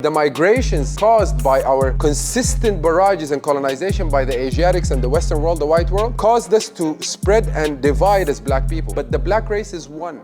The migrations caused by our consistent barrages and colonization by the Asiatics and the Western world, the white world, caused us to spread and divide as black people. But the black race is one.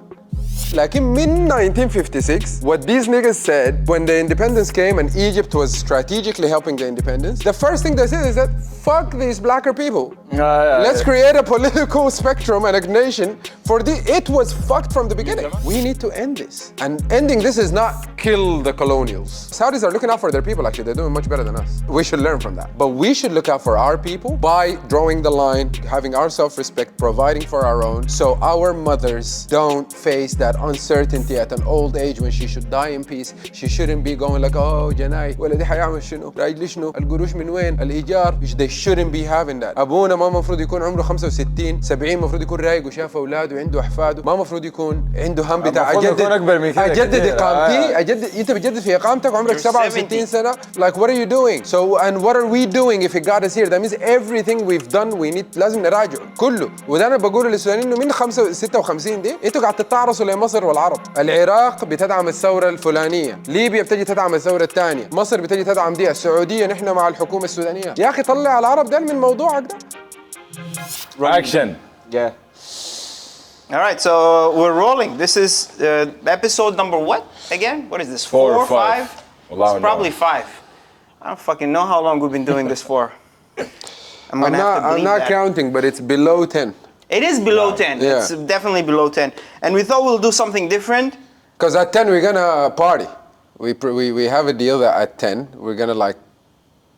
Like in 1956, what these niggas said when the independence came and Egypt was strategically helping the independence, the first thing they said is that fuck these blacker people. Let's create a political spectrum and a nation for the. It was fucked from the beginning. We need to end this. And ending this is not kill the colonials. Saudis are looking out for their people, actually. They're doing much better than us. We should learn from that. But we should look out for our people by drawing the line, having our self-respect, providing for our own, so our mothers don't face that uncertainty at an old age when she should die in peace. She shouldn't be going like, oh, جناي ولدي حيعمل شنو؟ رايد لي شنو؟ القروش من وين؟ الإيجار. They shouldn't be having that. أبونا ما مفروض يكون عمره 65 70 مفروض يكون رايق وشاف أولاده وعنده أحفاده. ما مفروض يكون عنده هم بتاع أجدد إقامتي. أنت بتجدد في إقامتك وعمرك 67 سنة. Like what are you doing? So and what are we doing if it got us here? That means everything we've done we need لازم نراجعه كله. وده أنا بقوله للسودانيين إنه من 56 دي أنتوا قاعد تتعرصوا لمصر والعرب. العراق بتدعم الثورة الفلانية، ليبيا بتجي تدعم الثورة الثانية، مصر بتجي تدعم دي، السعودية نحن مع الحكومة السودانية. يا أخي طلع العرب ده من موضوعك ده. Action. Yeah. All right, so we're rolling. This is episode number what again? What is this? 4 or 5? It's probably 5. I don't fucking know how long we've been doing this for. I'm not counting, but it's below 10. It is below 10. Yeah. It's definitely below 10. And we thought we'll do something different. Because at 10 we're gonna party. We have a deal that at 10 we're gonna like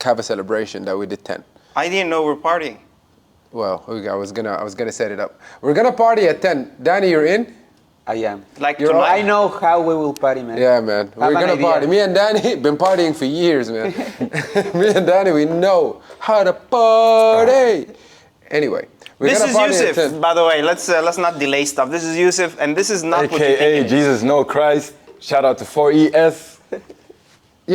have a celebration that we did 10. I didn't know we're partying. Well, I was gonna set it up. We're gonna party at 10. Danny, you're in? I am. Like You're tonight. I know how we will party, man. Yeah, man. We're gonna party. Me and Danny been partying for years, man. Me and Danny, we know how to party. Anyway, we're This gonna is party at Yousif, 10. by the way. Let's not delay stuff. This is Yousif, and this is not what you AKA think. Geezus No Christ. Shout out to 4ES.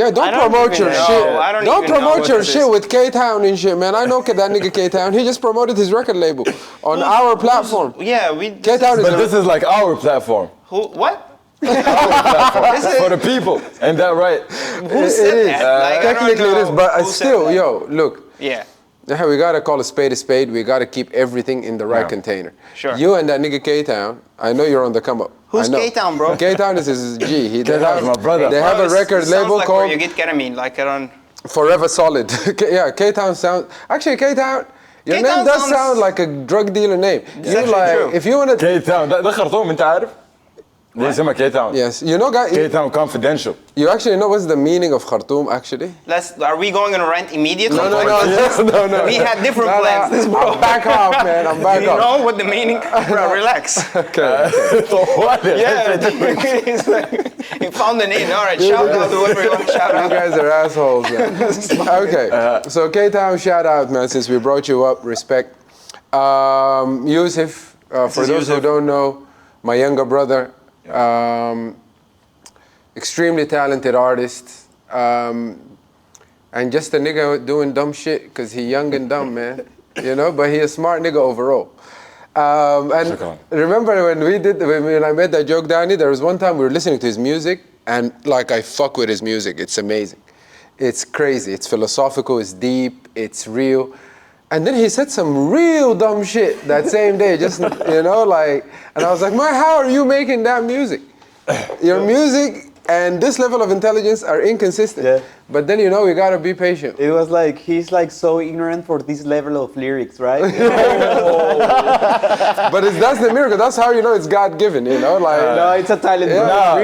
Yeah, don't promote your shit. Don't promote your shit with K-Town and shit, man. I know that nigga K-Town. He just promoted his record label on our platform. Yeah, we. K-Town is. But this is like our platform. Who? What? This is for the people. Ain't that right? Who said that? Like, I don't Technically it is, know but who said still, that. yo, look. Yeah. We gotta call a spade a spade. We gotta keep everything in the right container. Sure. You and that nigga K-Town, I know you're on the come up. Who's K-Town, bro? K-Town is his G. K-Town's my brother. They have a record label like called where you get ketamine, like I don't. Forever Solid. Yeah, K-Town sounds. Actually, K-Town. Your K-Town name does sounds- sound like a drug dealer name. You actually like true. if you wanna. K-Town. ده خرطوم انت عارف؟ ليه اسمها K-Town؟ Yes, you know, guys. K-Town Confidential. You actually know what's the meaning of Khartoum, actually? Are we going on rent immediately? No. We had different plans. This bro. I'm back off, man. I'm back You off. know what the meaning? Bro, relax. Okay. So what? Yeah, he's like, he found the name. All right, shout out to whoever you want to shout You out. guys are assholes, man. Okay, so K-Town, shout out, man, since we brought you up, respect. Yousif, for those who don't know, my younger brother, extremely talented artist, and just a nigga doing dumb shit, because he young and dumb, man, you know, but he a smart nigga overall. And remember when I made that joke, Danny, there was one time we were listening to his music, and like I fuck with his music, it's amazing. It's crazy, it's philosophical, it's deep, it's real. And then he said some real dumb shit that same day, just, you know, like, and I was like, man, how are you making that music? Your music and this level of intelligence are inconsistent. Yeah. But then, you know, we gotta be patient. It was like, he's like so ignorant for this level of lyrics, right? But that's the miracle. That's how you know it's God-given, you know? Like, No, it's a talent, bro. No,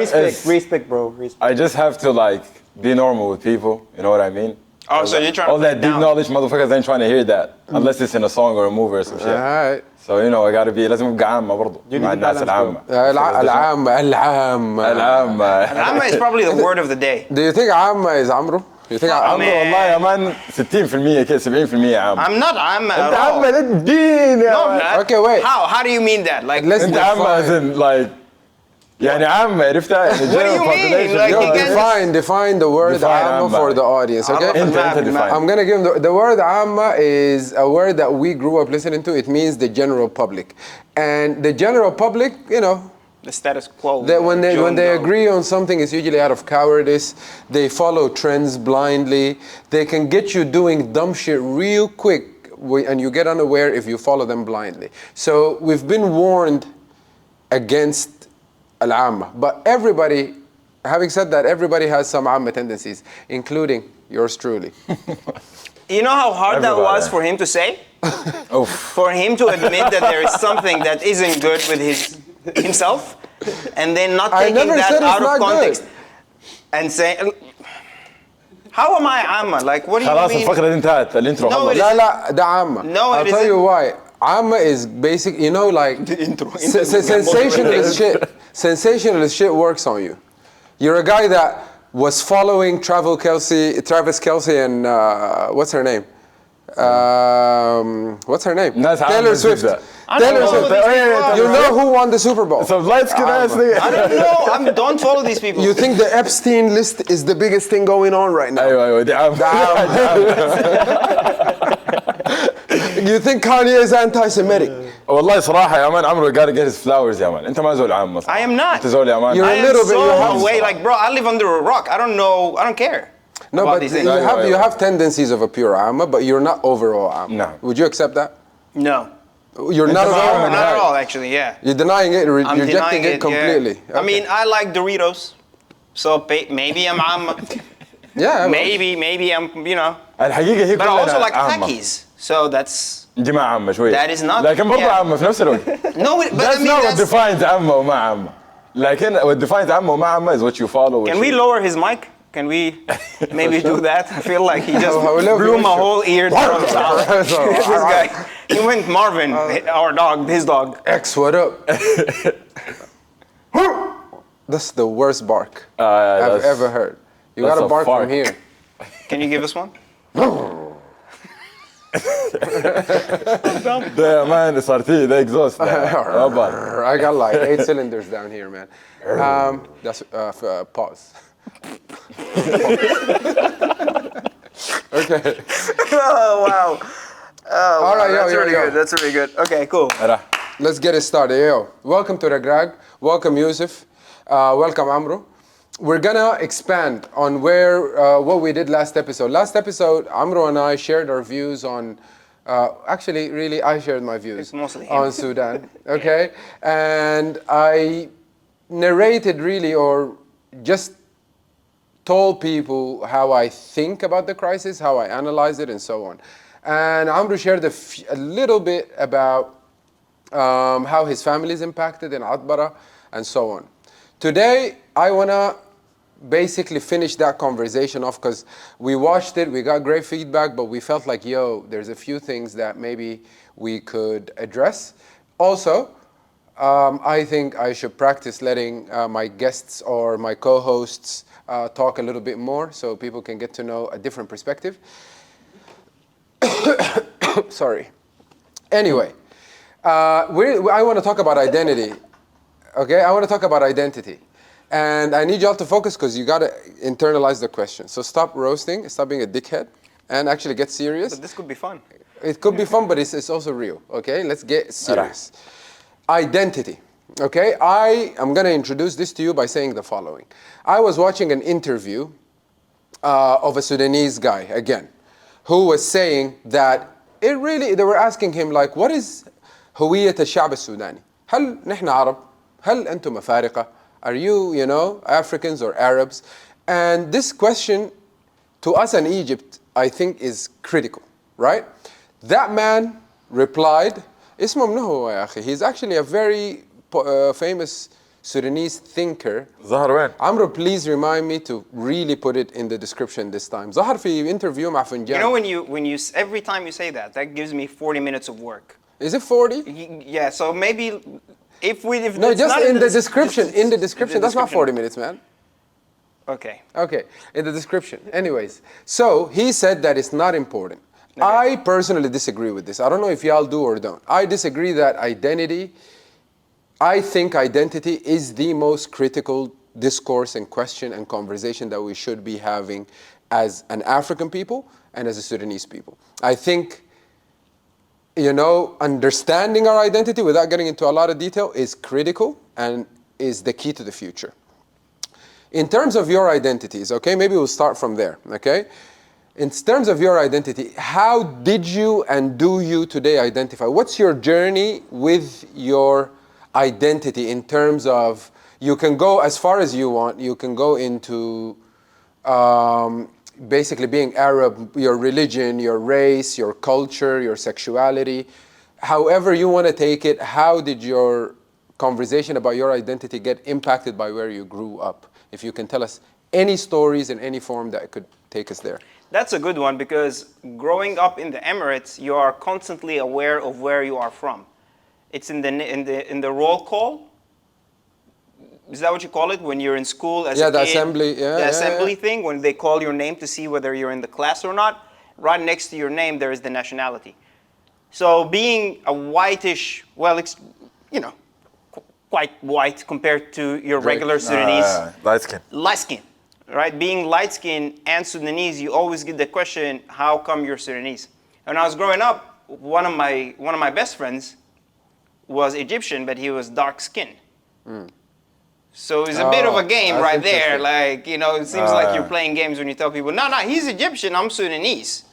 Respect, bro. Respect. I just have to like be normal with people. You know what I mean? Oh, so you're trying All to that deep down. knowledge, motherfuckers ain't trying to hear that unless it's in a song or a movie or some shit. all right. So you know I gotta be لازم ابقى عامة برضه مع الناس العامة. العامة. Amma is probably the word of the day. Do you think عامة is عمرو? You think Oh, عمرو? man. والله يا مان 60% كده 70% عامة. I'm not Amma at انت all. عامة للدين يا No, I'm مان. not. Okay, wait. How do you mean that? Like, Let's انت عامة as in like يعني عامة عرفتها يعني What do you general mean? population. Like, Yo, you guys- define the word Define عامة عامة. for the audience, okay? انت define. I'm gonna give them the word عامة is a word that we grew up listening to. It means the general public. And the general public, you know, The status quo. That when they John Doe. agree on something, it's usually out of cowardice. They follow trends blindly. They can get you doing dumb shit real quick, and you get unaware if you follow them blindly. So we've been warned against al-amma. But everybody, having said that, everybody has some amma tendencies, including yours truly. You know how hard that Everybody. was for him to say? Oof. For him to admit that there is something that isn't good with himself, and then not I taking never that said it's out of not context good. and saying, how am I amma? Like, what do you خلاص mean? الفقرة دي انتهت الانترو No, خلص. it لا لا ده عامة. No, I'll it tell isn't. you why. Amma is basic, you know, like intro. sensationalist shit. Sensationalist shit works on you. You're a guy that was following Travis Kelce, and what's her name? What's her name? ناس عامة Taylor Swift. جدا. Taylor don't Swift. follow these people. You know who won the Super Bowl? So lights كده يا I don't know. Don't follow these people. You think the Epstein list is the biggest thing going on right now? ايوه ايوه دي عامة. You think Kanye is anti-Semitic? والله صراحة يا مان عمرو قال get his flowers يا مان انت ما زول عام I am not. انت زول يا مان. You're I a am little bit- you so have- away. Like, bro, I live under a rock. I don't know. I don't care. No, about but these you things. Right. have tendencies of a pure amma, but you're not overall amma. No. Would you accept that? No. You're not It's at not all. amma. Not at all, actually, yeah. You're denying it, I'm rejecting denying it completely. Yeah. I mean, I like Doritos, so maybe I'm amma. yeah. Maybe I'm, you know. الحقيقة هي But I كلها also like عامة. Takis, so that's. دي ما عامة شوية. That is not- لكن برضه yeah. عامة في نفس الوقت. No, but That's I mean, not what that's. defines عامة وما عامة. لكن what defines عامة وما عامة is what you follow. Can we lower his mic? Can we maybe do that? I feel like he just blew my whole ear down. This guy, he went Marvin, our dog, his dog. X, what up? That's the worst bark I've that's- ever heard. You that's gotta a bark fart. from here. Can you give us one? ده يا مان صارتي ده exhaust. I got like 8 cylinders down here, man. That's pause. Okay. Oh wow. Oh, All right, that's yo, really yo. good. That's really good. Okay, cool. Let's get it started. Yo, welcome to Rugrag. Welcome Yousif. Welcome Amro. We're gonna expand on what we did last episode. Last episode, Amro and I shared our views on. Actually, really, I shared my views It's mostly him. on Sudan. Okay, and I narrated really, or just told people how I think about the crisis, how I analyze it, and so on. And Amro shared a little bit about how his family is impacted in Atbara and so on. Today, I want to basically finish that conversation off because we watched it, we got great feedback, but we felt like, yo, there's a few things that maybe we could address. Also, I think I should practice letting my guests or my co-hosts talk a little bit more so people can get to know a different perspective. Sorry. Anyway, I want to talk about identity. Okay, I want to talk about identity. And I need y'all to focus because you got to internalize the question. So stop roasting, stop being a dickhead, and actually get serious. But this could be fun. It could be fun, but it's also real. Okay, let's get serious. Identity. Okay, I am going to introduce this to you by saying the following. I was watching an interview of a Sudanese guy, again, who was saying that they were asking him like, what is هوية الشعب السوداني؟ هل نحن عرب؟ هل أنتم أفارقة؟ Are you, Africans or Arabs? And this question to us in Egypt, I think is critical, right? That man replied, اسمه منو هو يا أخي? He's actually a very famous Sudanese thinker. ظهر وين؟ Amro, please remind me to really put it in the description this time. ظهر في interview مع فنجان. You know when you every time you say that gives me 40 minutes of work. Is it 40? Yeah, so maybe if No, it's just not in the this- description. just- In the description. That's not description. 40 minutes, man. Okay. Okay, in the description. Anyways, so he said that it's not important. I personally disagree with this. I don't know if y'all do or don't. I disagree that I think identity is the most critical discourse and question and conversation that we should be having as an African people and as a Sudanese people. I think, understanding our identity without getting into a lot of detail is critical, and is the key to the future. In terms of your identities, okay, maybe we'll start from there, okay? In terms of your identity, how did you and do you today identify? What's your journey with your identity in terms of, you can go as far as you want, you can go into basically being Arab, your religion, your race, your culture, your sexuality, however you want to take it. How did your conversation about your identity get impacted by where you grew up? If you can tell us any stories in any form that could take us there. That's a good one, because growing up in the Emirates, you are constantly aware of where you are from. It's in the roll call. Is that what you call it when you're in school as a kid? The assembly. The assembly thing, when they call your name to see whether you're in the class or not. Right next to your name, there is the nationality. So being a whitish, well, you know, quite white compared to your regular Sudanese. Light skin. Light skin, right? Being light skin and Sudanese, you always get the question, how come you're Sudanese? When I was growing up, one of my best friends was Egyptian, but he was dark skinned. So it's a bit of a game right there. Like, you know, it seems like you're playing games when you tell people, no, he's Egyptian, I'm Sudanese.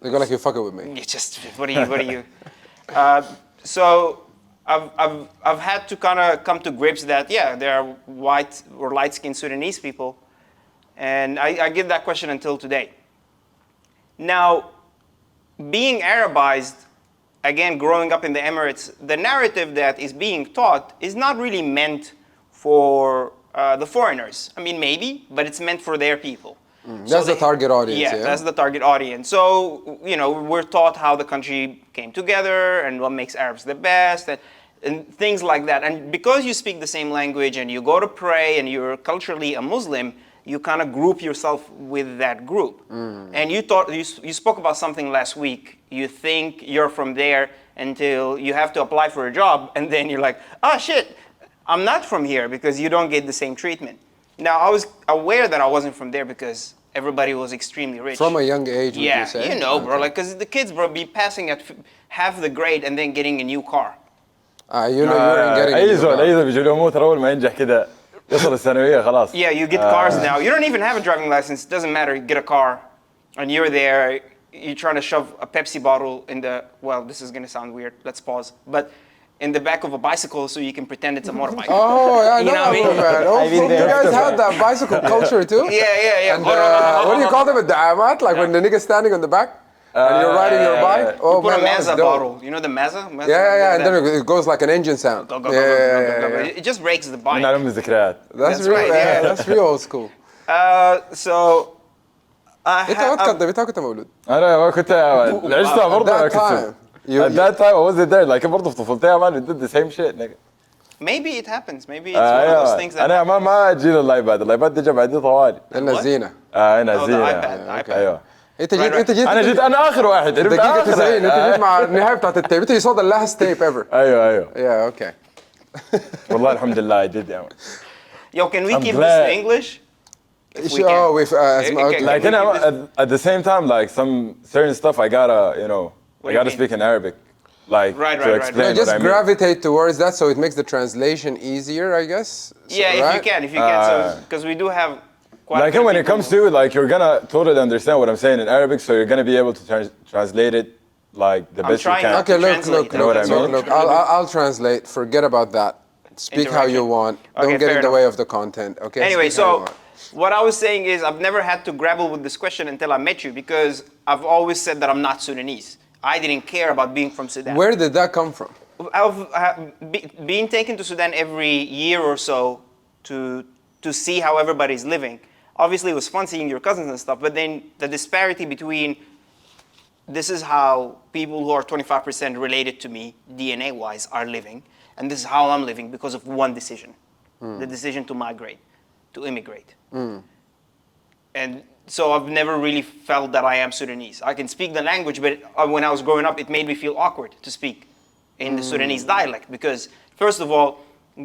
They go like, you're fucking with me. You just, what are you? So I've had to kind of come to grips that, yeah, there are white or light-skinned Sudanese people. And I get that question until today. Now, being Arabized, again, growing up in the Emirates, the narrative that is being taught is not really meant for the foreigners. I mean, maybe, but it's meant for their people. That's the target audience. Yeah, that's the target audience. So, you know, we're taught how the country came together and what makes Arabs the best and things like that. And because you speak the same language and you go to pray and you're culturally a Muslim, you kind of group yourself with that group. And you spoke about something last week. You think you're from there until you have to apply for a job, and then you're like, oh shit, I'm not from here, because you don't get the same treatment. Now, I was aware that I wasn't from there because everybody was extremely rich. From a young age, would you say? Yeah, you know, bro, like, because the kids, bro, be passing at half the grade and then getting a new car. You know, you're getting اي زول بيجي له موت اول ما ينجح كده يصل الثانويه خلاص. Yeah, you get cars now. You don't even have a driving license. It doesn't matter. You get a car, and you're there. You're trying to shove a Pepsi bottle in the, well, this is going to sound weird. Let's pause. But in the back of a bicycle so you can pretend it's a motorbike. Oh, yeah, I know You know what I mean? man. Oh, I've been you there. guys had that bicycle culture too? Yeah. And, what do you call them? A da'amat? Like when the nigga's standing on the back and you're riding your bike? Oh, You put man, a that was Mazda dope. bottle. You know the Mazda? Yeah, and then it goes like an engine sound. Go. It just breaks the bike. من علم الذكريات. That's That's real, right, yeah. that's real old school. So, انت ما تقدم، انت كنت مولود. انا ما كنت عشتها برضه. At that time. At that time I wasn't there. Like برضه في طفولتي man, we did the same shit. maybe it happens. Maybe it's one of those things that انا ما جينا اللايباد دي جا بعدين طوالي. لنا الزينة. هنا the زينة. iPad. ايوه. انت جيت انا جيت انا اخر واحد. عرفت دقيقة اخر. 90 انت جيت مع النهاية بتاعت التيب. انت you saw the last tape ever. ايوه. Yeah, okay. والله الحمد لله I did. Yo, can we I'm keep glad. this to English? If we Oh, can. with Okay. Like you know, at the same time, like some certain stuff I gotta, you know, What I do you gotta mean? speak in Arabic, like Right, to right. explain just what I mean. gravitate towards that so it makes the translation easier, I guess. Yeah, if you can. So, because we do have quite Like a few when it people comes to it, like you're gonna totally understand what I'm saying in Arabic, so you're gonna be able to translate it like the I'm best you trying can. not Okay, look. You know what I mean? Look, I'll translate. Forget about that. Speak how you want. Okay, Don't get fair in the enough. way of the content. Okay. Anyway, speak how you so want. what I was saying is I've never had to grapple with this question until I met you, because I've always said that I'm not Sudanese. I didn't care about being from Sudan. Where did that come from? I've been taken to Sudan every year or so to see how everybody's living. Obviously, it was fun seeing your cousins and stuff, but then the disparity between this is how people who are 25% related to me, DNA-wise, are living, and this is how I'm living because of one decision, the decision to migrate, to immigrate. And so I've never really felt that I am Sudanese. I can speak the language, but when I was growing up, it made me feel awkward to speak in the Sudanese dialect, because first of all,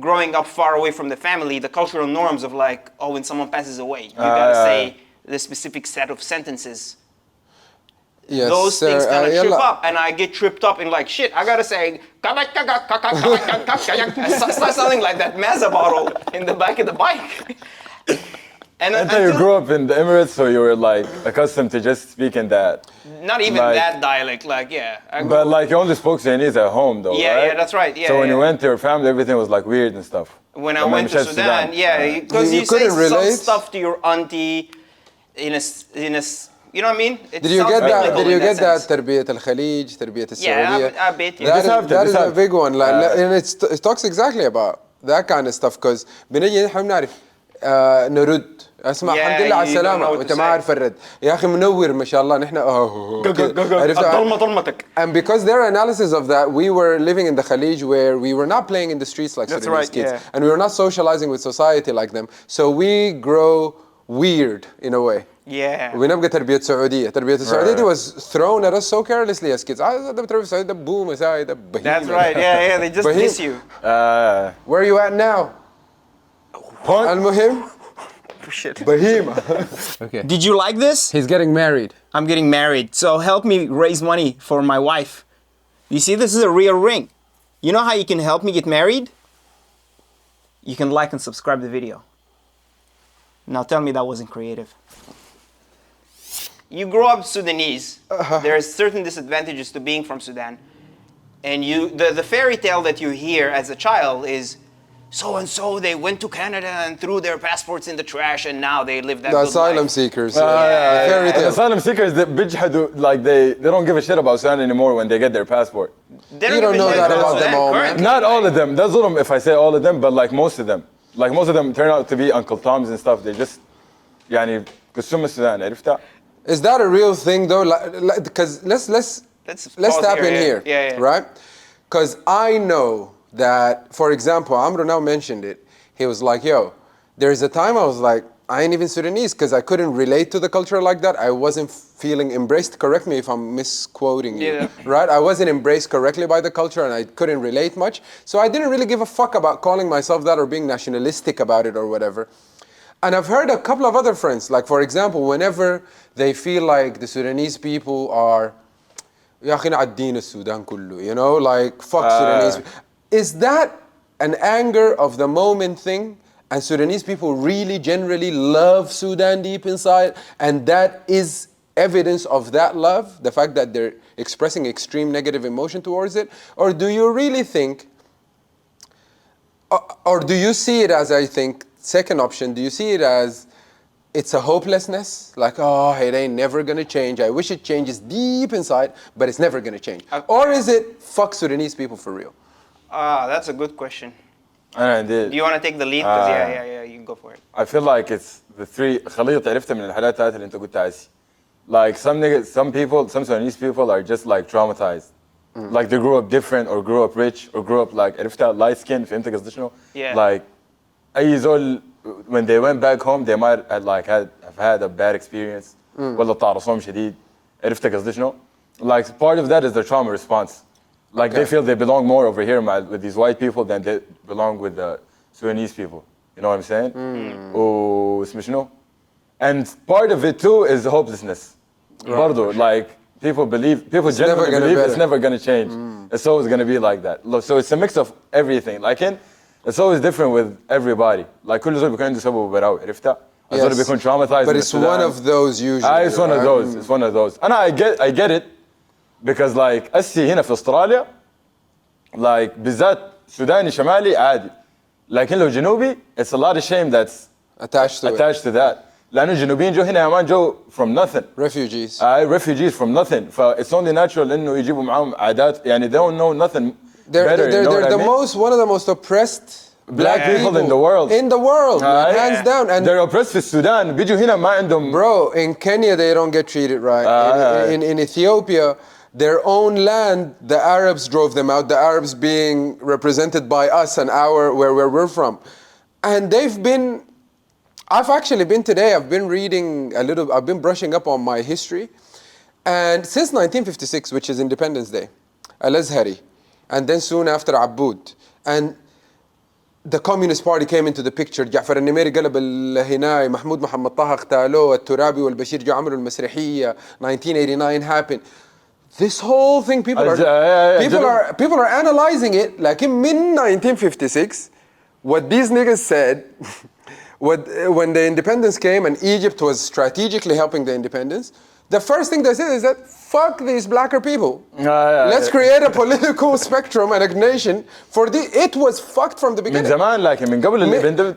growing up far away from the family, the cultural norms of like, oh, when someone passes away, you gotta say the specific set of sentences. Yes, those sir. things kind of trip Yalla. up, and I get tripped up in like shit. I gotta say, start something like that Mazza bottle in the back of the bike. And Until you grew up in the Emirates, so you were like accustomed to just speaking that. not even like- that dialect, like yeah. But like you only spoke Sudanese at home though, Yeah, right? yeah, that's right. Yeah. So when yeah. you went to your family, everything was like weird and stuff. When I When went you to said Sudan, yeah, because You you, say couldn't some relate? stuff to your auntie in a you know what I mean? It Did you sounds get that? biblical Did in you get that? sense. تربية الخليج, تربية Yeah, السعودية. I bet you. This have to, That this is a have to. big one, like, and it talks exactly about that kind of stuff. Because بنجي نحن بنعرف نرد. اسمع Yeah, الحمد لله على you don't know السلامة what to وانت ما say. عارف الرد. يا أخي منور ما شاء الله نحن الضلمة ضلمتك. And because their analysis of that, we were living in the Khalij where we were not playing in the streets like That's Sudanese right, kids. yeah. And we were not socializing with society like them. So we grow weird in a way. Yeah. ونبقى تربية سعودية. تربية السعودية was thrown at us so carelessly as kids. ده بتربية السعودية ده بوم مساي ده بهيمة. That's right. Yeah, yeah. They just Bahim. diss you. Where are you at now? Point. المهم Shit. بهيمة. Okay. Did you like this? He's getting married. I'm getting married, so help me raise money for my wife. You see, this is a real ring. You know how you can help me get married? You can like and subscribe the video. Now tell me that wasn't creative. You grow up Sudanese. There are certain disadvantages to being from Sudan. And the fairy tale that you hear as a child is so-and-so, they went to Canada and threw their passports in the trash and now they live that The good asylum life. seekers. Yeah, Fairy tale. asylum seekers, like they don't give a shit about Sudan anymore when they get their passport. They You don't even know live that in about them Sudan all, man. currently. Not all of them. That's what if I say all of them, but like most of them. Like most of them turn out to be Uncle Toms and stuff. They just, يعني قسم السودان عرفتها. Is that a real thing though? Because let's pause tap in yeah. here, Yeah. right? Because I know that, for example, Amro now mentioned it. He was like, yo, there's a time I was like, I ain't even Sudanese because I couldn't relate to the culture like that. I wasn't feeling embraced. Correct me if I'm misquoting you, Yeah. right? I wasn't embraced correctly by the culture and I couldn't relate much. So I didn't really give a fuck about calling myself that or being nationalistic about it or whatever. And I've heard a couple of other friends, like for example, whenever they feel like the Sudanese people are, يا أخي نعدين السودان كله, you know, like fuck Sudanese. Is that an anger of the moment thing? And Sudanese people really generally love Sudan deep inside, and that is evidence of that love, the fact that they're expressing extreme negative emotion towards it? Or do you really think, or do you see it as, I think, second option, do you see it as it's a hopelessness? Like, oh, it ain't never gonna change. I wish it changes deep inside, but it's never gonna change. Or is it fuck Sudanese people for real? That's a good question. I did. Do you want to take the lead? 'Cause yeah, you can go for it. I feel like it's the three خليط عرفتها من الحالات هات اللي انت قلتها عسي. Like some people, some Sudanese people are just like traumatized. Like they grew up different or grew up rich or grew up like عرفتها light skin فهمت قصدي شنو؟ Yeah. Like أي زول when they went back home they might have had a bad experience ولا تعرصهم شديد عرفت قصدي شنو؟ Like part of that is their trauma response. Like they feel they belong more over here with these white people than they belong with the Sudanese people. You know what I'm saying? واسمه شنو؟ And part of it too is hopelessness. برضو like people genuinely believe it's never gonna change. It's always gonna be like that. So it's a mix of everything. Like it's always different with everybody. Like كل زول بيكون عنده سبب براو عرفتها؟ الزول بيكون traumatized. But it's one of those usually. It's one of those. It's one of those. And I get it because like أسي هنا في أستراليا like بالذات سوداني شمالي عادي. لكن لو جنوبي it's a lot of shame that's attached to that. لأنه الجنوبيين جو هنا يا مان جو from nothing. Refugees. Refugees from nothing. It's only natural إنه يجيبوا معاهم عادات يعني they don't know nothing better. They're one of the most oppressed black people in the world. In the world, hands down. And they're oppressed في السودان بيجوا هنا ما عندهم. Bro, in Kenya they don't get treated right. In Ethiopia, their own land, the Arabs drove them out. The Arabs being represented by us and where we're from, and they've been. I've actually been today. I've been reading a little. I've been brushing up on my history, and since 1956, which is Independence Day, Al-Azhari, and then soon after Aboud, and the Communist Party came into the picture. جعفر النميري قلب الهناي، محمود محمد طه اغتالوه، الترابي والبشير جو عملوا المسرحية، 1989 happened. This whole thing people are analyzing it. لكن من 1956 what these niggas said when the independence came and Egypt was strategically helping the independence, the first thing they said is that fuck these blacker people. Let's create a political spectrum and a nation for the. It was fucked from the beginning. من زمان لكن من قبل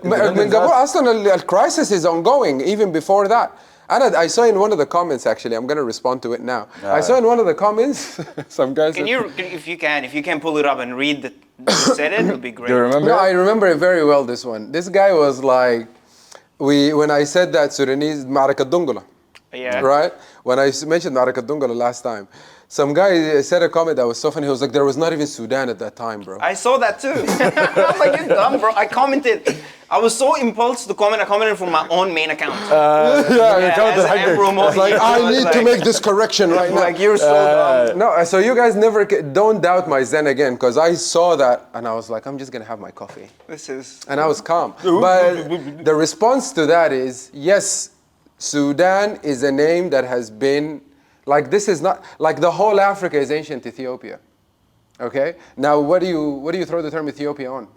من قبل أصلاً crisis is ongoing even before that. And I saw in one of the comments, actually, I'm going to respond to it now. I saw in one of the comments, some guys... If you can pull it up and read the said it, it'll be great. Do you remember? No, I remember it very well, this one. This guy was like, when I said that Sudanese, معركة دنقلة. Yeah. Right? When I mentioned معركة دنقلة last time, some guy said a comment that was so funny. He was like, there was not even Sudan at that time, bro. I saw that too. I'm like, you're dumb, bro. I commented. I was so impulsive to comment. I commented from my own main account. I need to make this correction right now. Like, you're so dumb. No, so you guys never, don't doubt my zen again, because I saw that and I was like, I'm just going to have my coffee. And I was calm. But the response to that is, yes, Sudan is a name that has been, like this is not, like the whole Africa is ancient Ethiopia. Okay? Now, what do you throw the term Ethiopia on?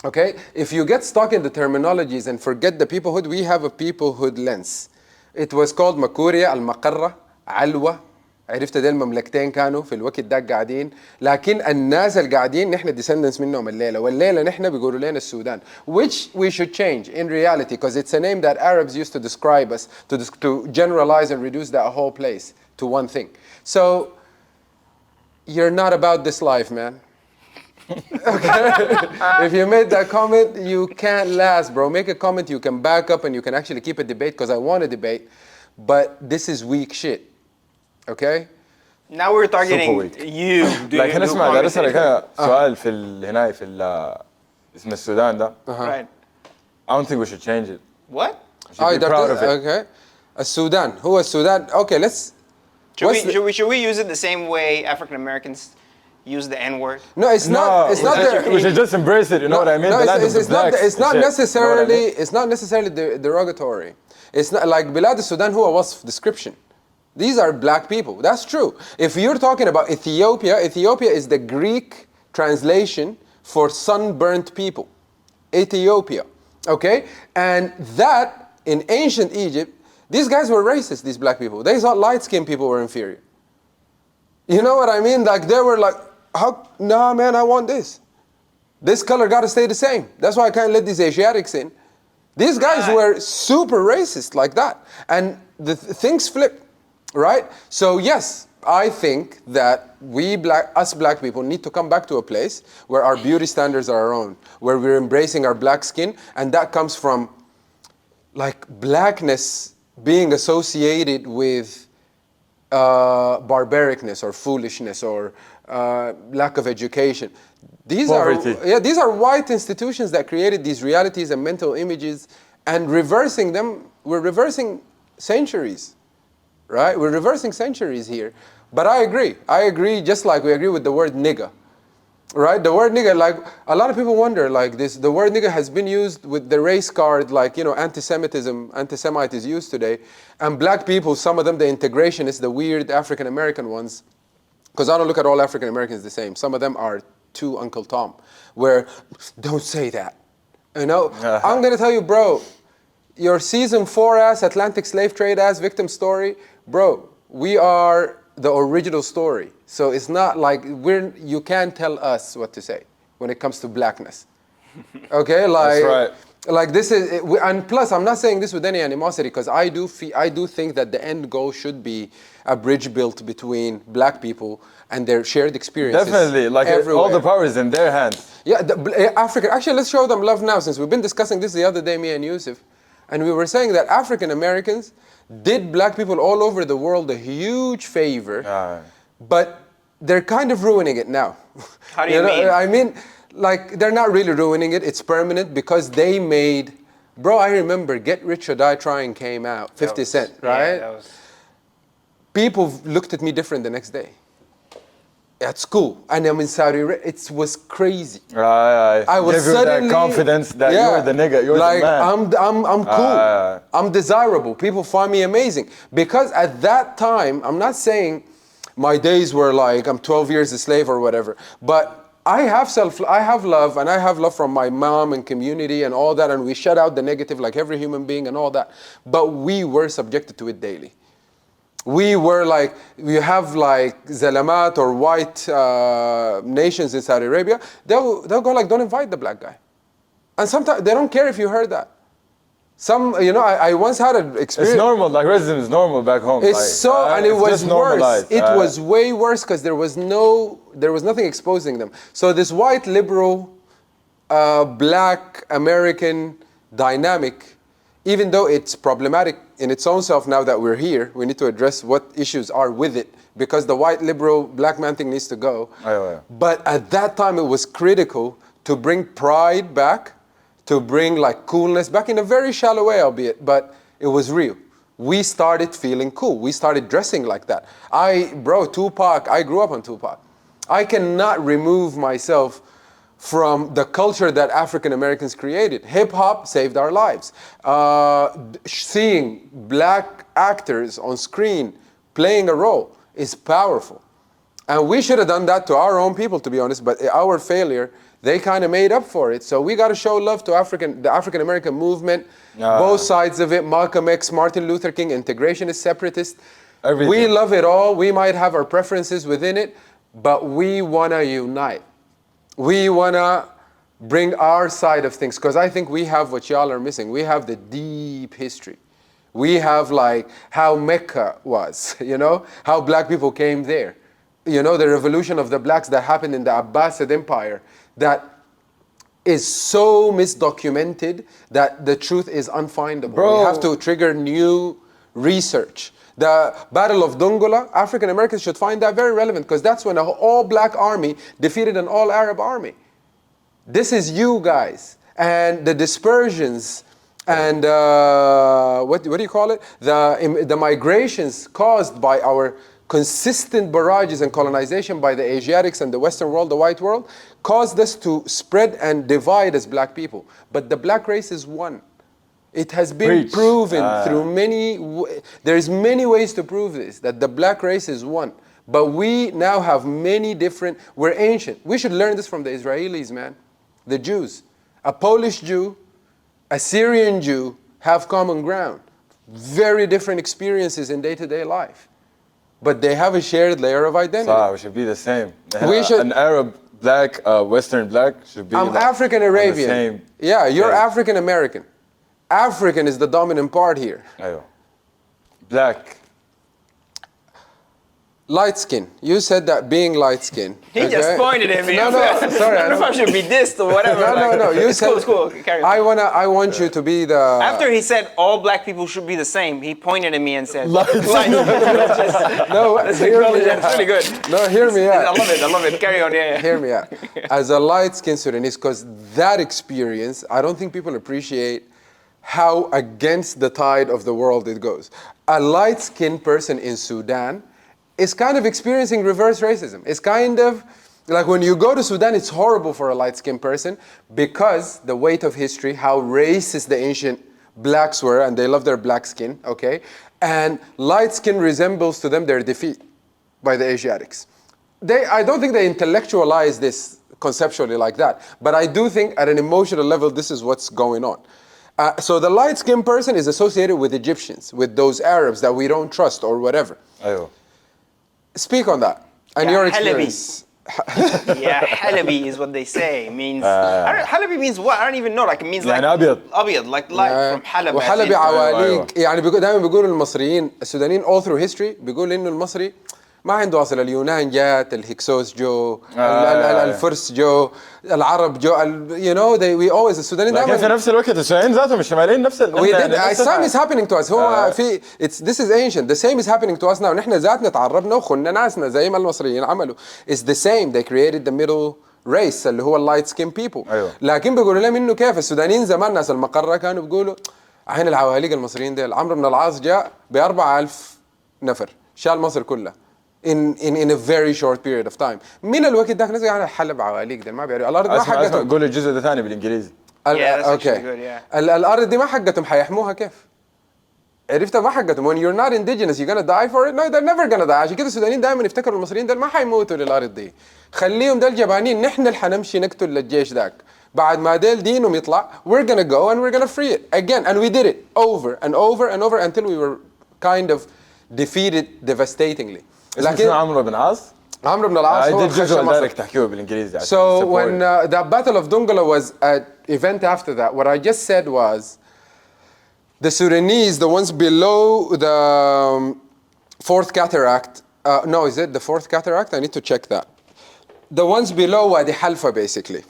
Okay? If you get stuck in the terminologies and forget the peoplehood, we have a peoplehood lens. It was called مكوريا، المقرة، علوة. عرفت ده المملكتين كانوا في الوقت ده قاعدين، لكن الناس اللي قاعدين نحن descendants منهم الليلة، والليلة نحن بيقولوا لنا السودان, which we should change in reality because it's a name that Arabs used to describe us, to generalize and reduce that whole place to one thing. So you're not about this life, man. Okay? If you made that comment, you can't last, bro. Make a comment you can back up and you can actually keep a debate because I want a debate, but this is weak shit. Okay? Now we're targeting you. لكن اسمع ده اسالك انا سؤال في هنا في اسم السودان ده. Right. I don't think we should change it. What? We should be proud of it. Okay. Sudan. Who is Sudan? Okay, let's. Should we use it the same way African Americans use the N-word? No, it's not. It's not there. We should just embrace it. You know what I mean? No, it's not necessarily. You know it's not necessarily derogatory. It's not like Bilad al-Sudan who was description. These are black people. That's true. If you're talking about Ethiopia, Ethiopia is the Greek translation for sunburnt people. Ethiopia. Okay? And that, in ancient Egypt, these guys were racist, these black people. They thought light-skinned people were inferior. You know what I mean? Like, they were like, nah, man, I want this. This color got to stay the same. That's why I can't let these Asiatics in. These guys were super racist like that. And things flipped. Right? So yes, I think that us black people need to come back to a place where our beauty standards are our own, where we're embracing our black skin, and that comes from like blackness being associated with barbaricness or foolishness or lack of education. These are white institutions that created these realities and mental images, and reversing them, we're reversing centuries. Right? We're reversing centuries here. But I agree, just like we agree with the word nigga. Right? The word nigga, like, a lot of people wonder, like this, the word nigga has been used with the race card, like, you know, anti-Semite is used today. And black people, some of them, the integrationists, the weird African American ones, because I don't look at all African Americans the same. Some of them are too Uncle Tom, where, don't say that. You know? I'm going to tell you, bro, your season 4 ass, Atlantic slave trade ass victim story, bro, we are the original story. So it's not like you can't tell us what to say when it comes to blackness. Okay? Like, that's right. Like this is, and plus I'm not saying this with any animosity because I do think that the end goal should be a bridge built between black people and their shared experiences. Definitely, like all the power is in their hands. Yeah, actually let's show them love now, since we've been discussing this the other day, me and Yousif. And we were saying that African Americans did black people all over the world a huge favor, but they're kind of ruining it now. How do you mean? I mean, like, they're not really ruining it. It's permanent because they made, bro, I remember Get Rich or Die Trying came out, 50 Cent, right? Yeah, People looked at me different the next day. at school, and I'm in Saudi Arabia. It was crazy. I was give you suddenly that confidence that you're the nigga, you're like, the man. I'm cool. I'm desirable. People find me amazing. Because at that time, I'm not saying my days were like I'm 12 years a slave or whatever, but I have love, and I have love from my mom and community and all that, and we shut out the negative like every human being and all that. But we were subjected to it daily. We were like, we have like Zalamat or white nations in Saudi Arabia, they'll go like, don't invite the black guy. And sometimes they don't care if you heard that. I once had an experience. It's normal, like racism is normal back home. It's like, and it was worse. It was was way worse because there was nothing exposing them. So this white liberal, black American dynamic, even though it's problematic in its own self now that we're here, we need to address what issues are with it because the white liberal black man thing needs to go. But at that time it was critical to bring pride back, to bring like coolness back in a very shallow way, albeit, but it was real. We started feeling cool. We started dressing like that. Tupac, I grew up on Tupac. I cannot remove myself from the culture that African Americans created. Hip hop saved our lives. Seeing black actors on screen playing a role is powerful. And we should have done that to our own people, to be honest, but our failure, they kind of made up for it. So we got to show love to the African American movement, both sides of it. Malcolm X, Martin Luther King, integrationist, separatist. Everything. We love it all. We might have our preferences within it, but we want to unite. We want to bring our side of things, because I think we have what y'all are missing. We have the deep history. We have like how Mecca was, how black people came there. The revolution of the blacks that happened in the Abbasid Empire that is so misdocumented that the truth is unfindable. Bro. We have to trigger new research. The Battle of Dongola, African Americans should find that very relevant because that's when an all-black army defeated an all-Arab army. This is you guys. And the dispersions and what do you call it? The migrations caused by our consistent barrages and colonization by the Asiatics and the Western world, the white world, caused us to spread and divide as black people. But the black race is one. It has been proven through there's many ways to prove this, that the black race is one. But we now have we're ancient. We should learn this from the Israelis, man. The Jews. A Polish Jew, a Syrian Jew have common ground. Very different experiences in day-to-day life. But they have a shared layer of identity. We should be the same. An Arab black, Western black should be I'm African Arabian. Yeah, you're African American. African is the dominant part here. Black. Light skin. You said that being light skin. He just pointed at me. No, sorry. I don't know if I should be dissed or whatever. No. You said, it's cool. Carry on. I want you to be the. After he said all black people should be the same, he pointed at me and said, No, that's really good. No, hear me out. I love it. Carry on, yeah. Hear me out. As a light-skinned Sudanese, because that experience, I don't think people appreciate how against the tide of the world it goes. A light-skinned person in Sudan is kind of experiencing reverse racism. It's kind of like when you go to Sudan, it's horrible for a light-skinned person because the weight of history, how racist the ancient blacks were, and they love their black skin, okay? And light skin resembles to them their defeat by the Asiatics. I don't think they intellectualize this conceptually like that, but I do think at an emotional level, this is what's going on. So the light-skinned person is associated with Egyptians, with those Arabs that we don't trust or whatever. Speak on that and your experience. Halabi is what they say. Means Halabi means what? I don't even know. Like it means like أبيض, like light from Halab. وحلبي عواليك يعني دائما بيقولوا المصريين السودانيين all through history بيقول إنه المصري ما عنده أصل. اليونان جات، الهكسوس جو، الفرس جو، العرب جو، we always السودانيين دائما. لكن في نفس الوقت السودانيين ذاتهم الشماليين نفس same is happening to us. هو في this is ancient. The same is happening to us now. نحن ذاتنا تعربنا وخلنا ناسنا زي ما المصريين عملوا. It's the same. They created the middle race اللي هو اللايت سكين people. لكن بيقولوا لهم إنه كيف السودانيين زمان ناس المقرة كانوا بيقولوا عين العواليق المصريين ديل. عمرو بن العاص جاء ب4000 نفر شال مصر كلها. in a very short period of time. من الوقت ده ناس قاعدة حلب عواليق ده ما بيعرفوا الأرض ما اسمع حقتهم. قول الجزء ده ثاني بالانجليزي. Yeah, that's actually okay. good, yeah. الأرض دي ما حقتهم حيحموها كيف؟ عرفت ما حقتهم. When you're not indigenous you're gonna die for it. No, they're never gonna die. عشان كده السودانيين دائما يفتكروا المصريين دول ما حيموتوا للأرض دي. خليهم دول جبانين نحن اللي حنمشي نقتل للجيش ذاك. بعد ما ديل دينهم يطلع we're gonna go and we're gonna free it again, and we did it over and over and over until we were kind of defeated devastatingly. اسمه شنو عمرو بن عاص؟ عمرو بن العاص هو دي الجزء خش اللي مصر. دايرك تحكيه بالانجليزي. So when the Battle of Dongola was an event after that, what I just said was the Sudanese, the ones below the fourth cataract, no, is it the fourth cataract? I need to check that. The ones below Wadi Halfa basically.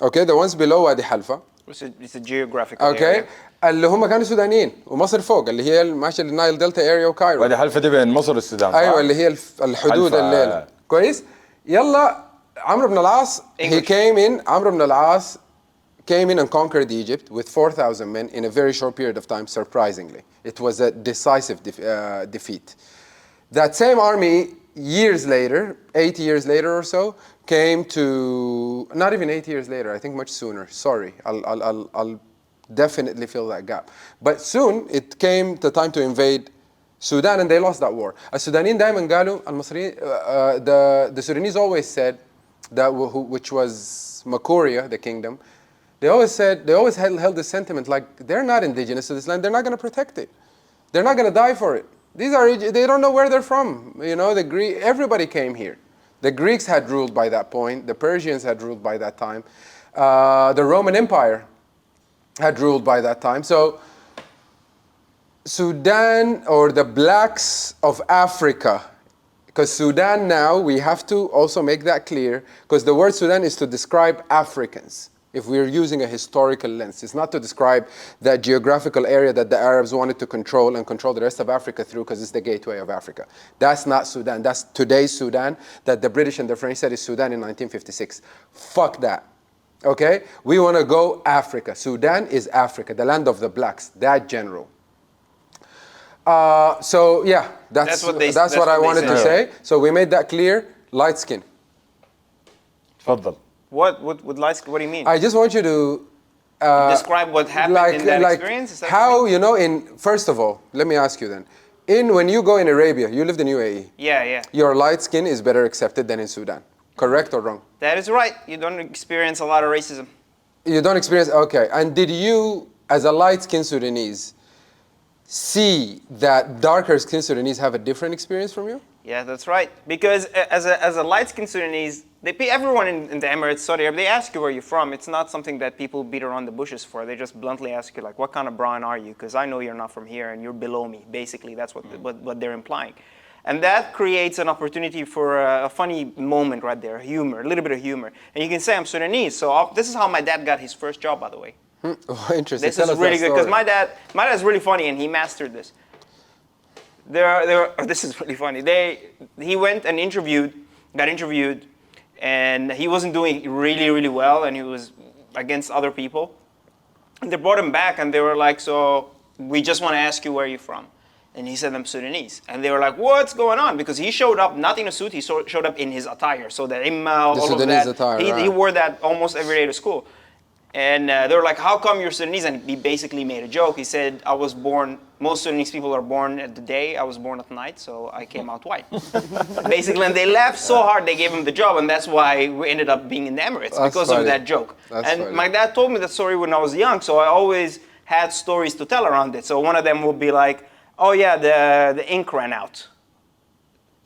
Okay, the ones below Wadi Halfa. It's a geographical Okay. area. اللي هم كانوا سودانيين ومصر فوق اللي هي ماشيه النايل دلتا اريا وكايرو. وادي حلفة دي بين مصر والسودان. ايوه اللي هي الحدود حلفة. الليله. كويس؟ يلا عمرو بن العاص he came in. عمرو بن العاص came in and conquered Egypt with 4,000 men in a very short period of time, surprisingly. It was a decisive defeat. That same army, years later, 8 years later or so, came to, not even 8 years later, I think much sooner. Sorry, I'll definitely fill that gap. But soon, it came the time to invade Sudan, and they lost that war. السودانيين دائما قالوا المصريين, the Sudanese always said that which was Makuria, the kingdom. They always held this sentiment like they're not indigenous to this land. They're not going to protect it. They're not going to die for it. They don't know where they're from. You know, everybody came here. The Greeks had ruled by that point. The Persians had ruled by that time. The Roman Empire had ruled by that time. So Sudan, or the blacks of Africa, because Sudan now, we have to also make that clear, because the word Sudan is to describe Africans, if we're using a historical lens. It's not to describe that geographical area that the Arabs wanted to control and control the rest of Africa through, because it's the gateway of Africa. That's not Sudan. That's today's Sudan that the British and the French said is Sudan in 1956. Fuck that. Okay? We want to go Africa. Sudan is Africa, the land of the blacks, that general. So yeah, that's what I wanted to say. So we made that clear. Light skin. تفضل. What do you mean? I just want you to describe what happened in that experience. Is that how, you know, first of all, let me ask you then. When you go in Arabia, you lived in UAE. Yeah. Your light skin is better accepted than in Sudan. Correct or wrong? That is right. You don't experience a lot of racism. You don't experience, okay. And did you, as a light-skinned Sudanese, see that darker-skinned Sudanese have a different experience from you? Yeah, that's right. Because as a light-skinned Sudanese, everyone in the Emirates, Saudi Arabia, they ask you where you're from. It's not something that people beat around the bushes for. They just bluntly ask you, like, what kind of brown are you? Because I know you're not from here and you're below me. Basically, that's what they're implying. And that creates an opportunity for a funny moment right there, humor, a little bit of humor. And you can say, I'm Sudanese. So this is how my dad got his first job, by the way. Oh, interesting. This is really good, because my dad's really funny, and he mastered this. This is really funny. He went and got interviewed, and he wasn't doing really, really well, and he was against other people. And they brought him back, and they were like, so we just want to ask you where you're from. And he said, I'm Sudanese. And they were like, what's going on? Because he showed up not in a suit, he showed up in his attire. So the imma, all Sudanese of that. attire, He wore that almost every day to school. And they were like, how come you're Sudanese? And he basically made a joke. He said, I was born, most Sudanese people are born at the day, I was born at night, so I came out white. Basically, and they laughed so hard they gave him the job, and that's why we ended up being in the Emirates, because of that joke. My dad told me that story when I was young, so I always had stories to tell around it. So one of them would be like, oh yeah, the ink ran out.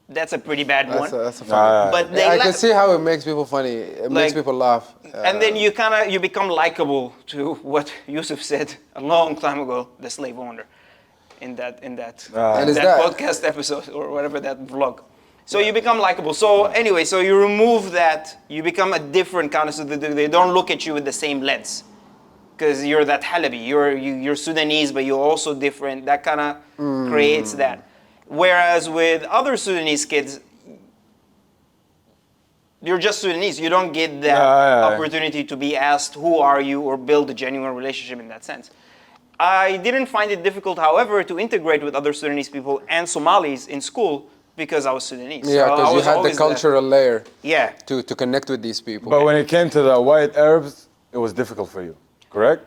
That's a pretty bad one. That's a funny. But I can see how it makes people funny. It makes people laugh. And then you become likable to what Yousif said a long time ago, the slave owner, in that podcast episode or whatever, that vlog. So you become likable. So anyway, so you remove that, you become a different kind of, so they don't look at you with the same lens. Because you're that Halabi, you're Sudanese, but you're also different. That kind of creates that. Whereas with other Sudanese kids, you're just Sudanese. You don't get that opportunity to be asked, who are you, or build a genuine relationship in that sense. I didn't find it difficult, however, to integrate with other Sudanese people and Somalis in school, because I was Sudanese. Yeah, So I because you was had the always cultural layer yeah. to connect with these people. But when it came to the white Arabs, it was difficult for you, correct?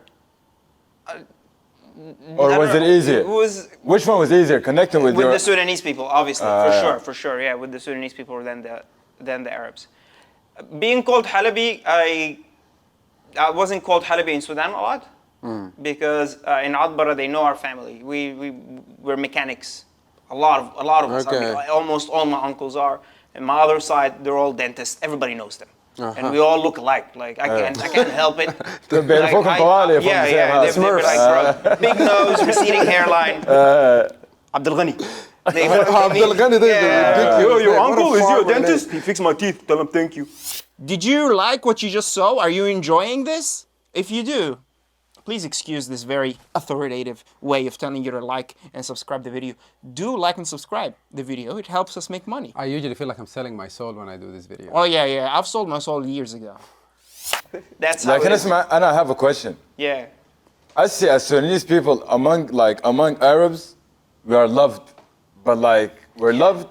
Or I was don't it know. easier? It was Which one was easier, connecting with your... the Sudanese people, obviously, yeah. for sure, yeah, with the Sudanese people than the Arabs. Being called Halabi, I wasn't called Halabi in Sudan a lot because in Adbara they know our family. We're mechanics. A lot of us. Okay. Almost all my uncles are. And my other side, they're all dentists. Everybody knows them. And we all look alike. Like I can't help it. بيعرفوكم طوالي from the same house. They're like, bro, big nose, receding hairline. Abdul Ghani. Abdul Ghani, Yo, your uncle is you a dentist? He fixed my teeth. Tell him thank you. Did you like what you just saw? Are you enjoying this? If you do, please excuse this very authoritative way of telling you to like and subscribe the video. Do like and subscribe the video. It helps us make money. I usually feel like I'm selling my soul when I do this video. Oh yeah. I've sold my soul years ago. That's how Like, it is. and I have a question. Yeah. I see as Sudanese people among Arabs, we are loved, but like we're loved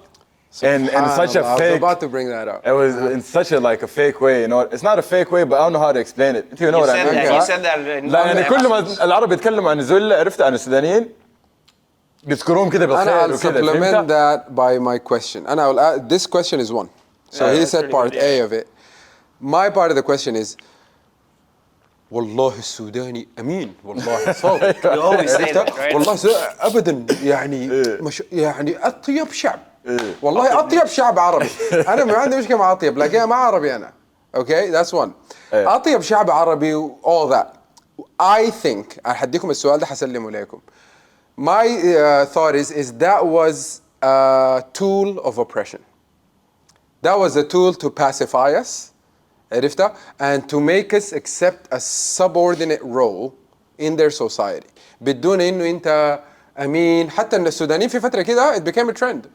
in such a I was fake. about to bring that up. It was in such a fake way, you know. It's not a fake way, but I don't know how to explain it. You know what I mean? You said that in لا يعني كل ما العرب يتكلموا عن الذل عرفت عن السودانيين بيذكروهم كده بالخير I'll وكده supplement فهمت؟ that by my question. And I will add, this question is one. So he said part A of it. My part of the question is, والله السوداني أمين والله صادق. You always say that, right? والله أبدا يعني يعني أطيب شعب. والله أطيب شعب عربي. أنا ما عندي مشكلة مع أطيب لكن ما عربي أنا. Okay, that's one. أطيب شعب عربي, all that. I think هديكم السؤال ده حسلمه لكم. My thought is that was a tool of oppression. That was a tool to pacify us, عرفتها? And to make us accept a subordinate role in their society. بدون إنه أنت أمين. حتى إن السودانيين في فترة كده it became a trend.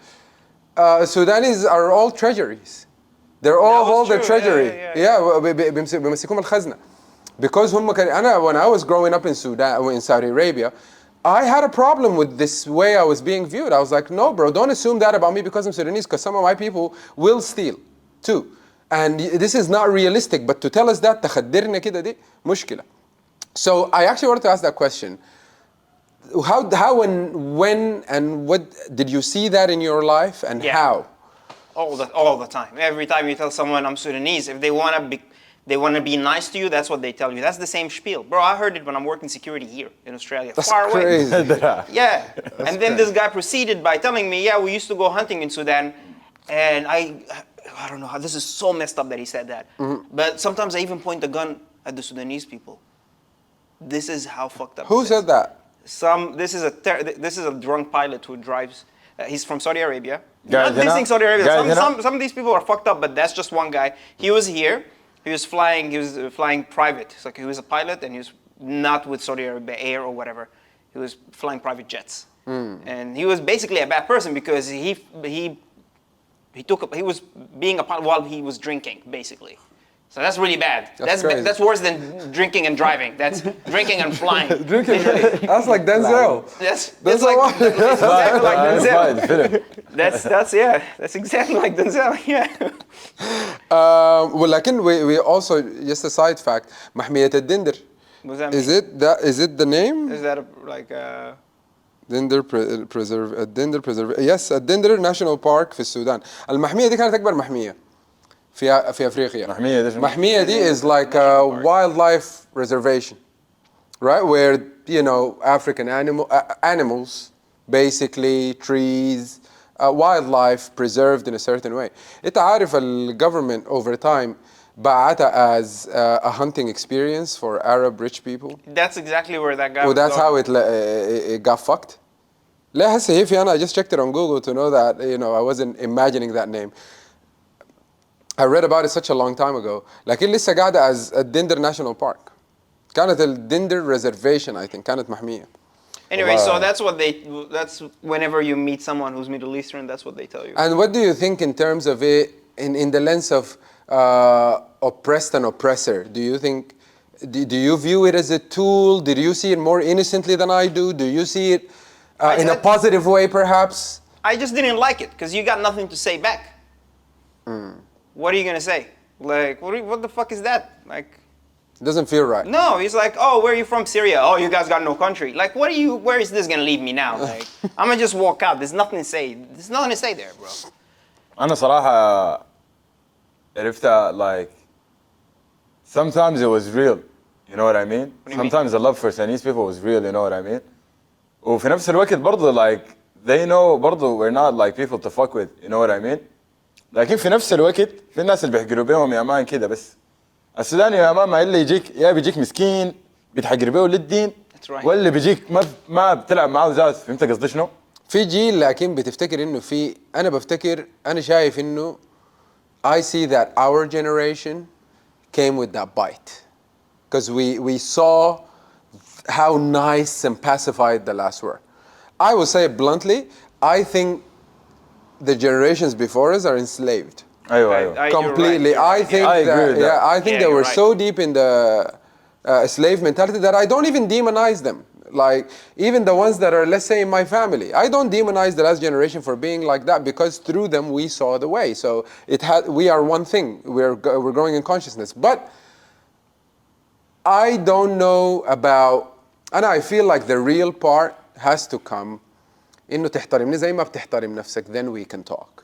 Sudanese are all treasuries. They're all hold the treasury. بيمسكوهم الخزنة. Because هم كان أنا when I was growing up in Sudan, in Saudi Arabia, I had a problem with this way I was being viewed. I was like, no, bro, don't assume that about me because I'm Sudanese, because some of my people will steal too. And this is not realistic, but to tell us that, تخدرنا كده دي مشكلة. So I actually wanted to ask that question. How and when and what did you see that in your life and how? All the time. Every time you tell someone I'm Sudanese, if they want to be nice to you, that's what they tell you. That's the same spiel. Bro, I heard it when I'm working security here in Australia. That's far crazy. away. Yeah. And then this guy proceeded by telling me, yeah, we used to go hunting in Sudan. And I don't know how, this is so messed up that he said that. But sometimes I even point the gun at the Sudanese people. This is how fucked up Who said that? This is a drunk pilot who drives. He's from Saudi Arabia. Guys, Not dissing Saudi Arabia. Guys, some of these people are fucked up, but that's just one guy. He was here. He was flying private. So he was a pilot, and he was not with Saudi Arabia Air or whatever. He was flying private jets, and he was basically a bad person because he was being a pilot while he was drinking, basically. So that's really bad. That's worse than drinking and driving. That's drinking and flying. That's like Denzel. That's like Denzel. That's exactly like Denzel. Yeah. ولكن we also, just a side fact, محمية الدندر. What does that mean? Is it the name? Is that like a... دندر preserve. Yes, الدندر National Park في السودان. المحمية دي كانت أكبر محمية في أفريقيا. محمية دي is like a wildlife reservation, right? Where, you know, African animals, basically trees, wildlife preserved in a certain way. أنت عارف government over time بعتها as a hunting experience for Arab rich people. That's exactly where that guy was That's going. how it got fucked. لا هسه هي في I just checked it on Google to know that, you know, I wasn't imagining that name. I read about it such a long time ago. لكن لسه قاعدة as الدندر National Park. كانت الدندر reservation, I think. كانت محمية. Anyway, so that's whenever you meet someone who's Middle Eastern, that's what they tell you. And what do you think in terms of it, in the lens of oppressed and oppressor? Do you think, do you view it as a tool? Did you see it more innocently than I do? Do you see it in a positive way, perhaps? I just didn't like it because you got nothing to say back. What are you gonna say? Like, what the fuck is that? Like, It doesn't feel right. no, he's like, oh, where are you from? Syria. Oh, you guys got no country. Like, where is this gonna leave me now? Like, I'm gonna just walk out. There's nothing to say. There's nothing to say there, bro. أنا صراحة عرفتها like sometimes it was real. You know what I mean? do you mean? Sometimes the love for Sudanese people was real. You know what I mean? وفي نفس الوقت برضه like they know برضه we're not like people to fuck with. You know what I mean? لكن في نفس الوقت في الناس اللي بيحقروا بيهم يا مان كده بس. السوداني يا مان ما إلا يجيك يا بيجيك مسكين بيتحقر بيه للدين right. ولا بيجيك ما بتلعب معاه ذات. فهمت قصدي شنو؟ في جيل لكن بتفتكر انه في انا بفتكر انا شايف انه I see that our generation came with that bite because we saw how nice and pacified the last were. I will say it bluntly, I think the generations before us are enslaved. أيوة. Completely. You're right. I think I agree with that. I think Yeah, they you're were right. so deep in the slave mentality that I don't even demonize them. Like even the ones that are, let's say, in my family, I don't demonize the last generation for being like that because through them we saw the way. So we are one thing. We're growing in consciousness. But I don't know about, and I feel like the real part has to come. إنه تحترمني زي ما بتحترم نفسك, then we can talk.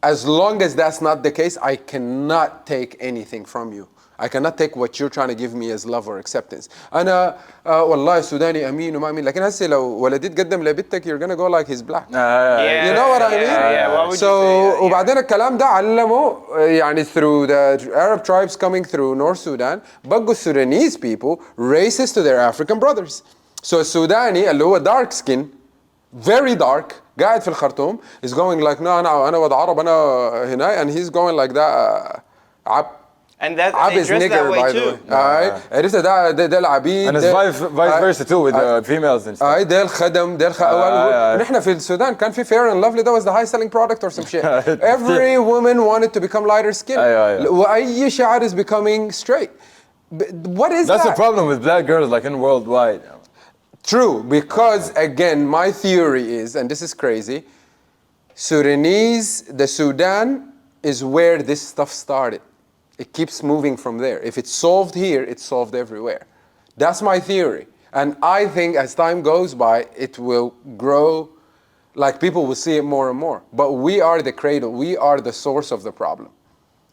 As long as that's not the case, I cannot take anything from you. I cannot take what you're trying to give me as love or acceptance. أنا والله سوداني أمين وما أمين, لكن هسه لو ولدت قدم لبنتك you're gonna go like he's black. Yeah, You know what I mean? Yeah, what would So you say? وبعدين الكلام ده علمه يعني through the Arab tribes coming through North Sudan, بقوا Sudanese people racist to their African brothers. So السوداني اللي هو dark skin, very dark, قاعد في الخرطوم, is going like no أنا وضع عرب أنا هنا, and he's going like that And that عب they is dress nigger that way by the too. way. عرفت ده العبيد. And it's vice versa too with females and stuff. ده الخدم نحن في السودان كان في fair and lovely, that was the high selling product or some shit. Every woman wanted to become lighter skin. وأي شعر is becoming straight. What is That's that? the problem with black girls like in worldwide. True, because again, my theory is, and this is crazy, the Sudan is where this stuff started. It keeps moving from there. If it's solved here, it's solved everywhere. That's my theory. And I think as time goes by, it will grow, like people will see it more and more. But we are the cradle, we are the source of the problem.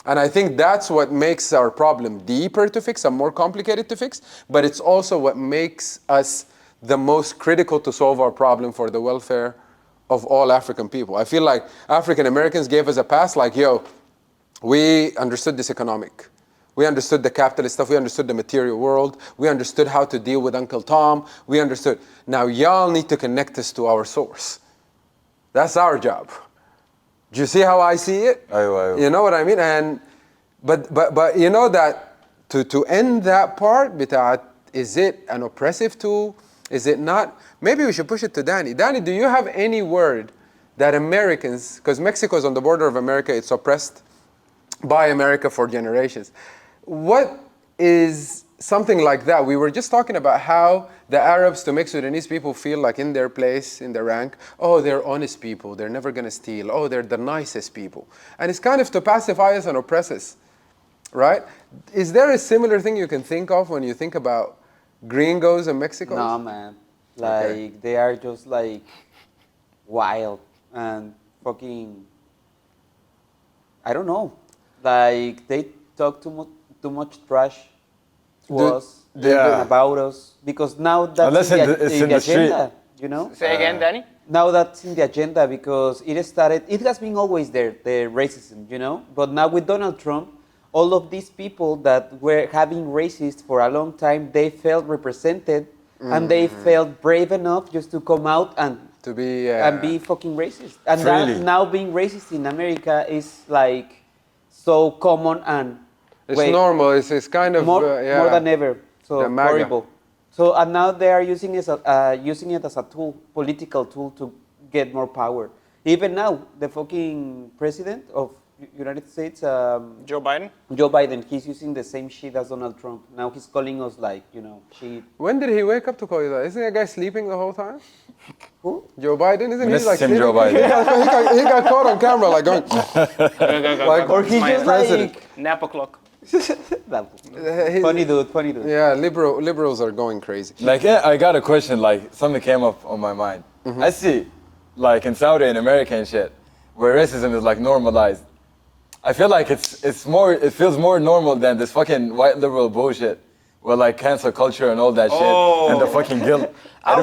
And I think that's what makes our problem deeper to fix and more complicated to fix, but it's also what makes us the most critical to solve our problem for the welfare of all African people. I feel like African Americans gave us a pass like, yo, we understood this economic. We understood the capitalist stuff. We understood the material world. We understood how to deal with Uncle Tom. We understood. Now y'all need to connect us to our source. That's our job. Do you see how I see it? أيوة. You know what I mean? And but you know that to end that part بتاعت, is it an oppressive tool? Is it not? Maybe we should push it to Danny. Danny, do you have any word that Americans, because Mexico is on the border of America, it's oppressed by America for generations. What is something like that? We were just talking about how the Arabs, to make Sudanese people feel like in their place, in their rank, oh, they're honest people, they're never gonna steal, oh, they're the nicest people. And it's kind of to pacify us and oppress us, right? Is there a similar thing you can think of when you think about gringos and Mexicans? No, man. Like, they are just like wild and fucking, I don't know. Like, they talk too much trash to us about us, because now that's in the agenda, you know? Say again, Danny? Now that's in the agenda because it has been always there, the racism, you know? But now with Donald Trump, all of these people that were having racist for a long time, they felt represented and they felt brave enough just to come out and be fucking racist. And now being racist in America is like so common and it's normal. It's kind of more than ever. So horrible. So and now they are using it as a tool, political tool, to get more power. Even now, the fucking president of United States, Joe Biden? Joe Biden, he's using the same shit as Donald Trump. Now he's calling us like, shit. When did he wake up to call you that? Isn't that guy sleeping the whole time? Who? Joe Biden, isn't he Miss like him, sleeping? Joe Biden. He got caught on camera like going, like, Or he's My just president. like... Nap o'clock. Funny dude. Yeah, liberals are going crazy. Like, yeah, I got a question, like, something came up on my mind. I see, like, in Saudi and America and shit, where racism is, like, normalized. I feel like it feels more normal than this fucking white liberal bullshit. With, like, cancel culture and all that shit. And the fucking guilt. I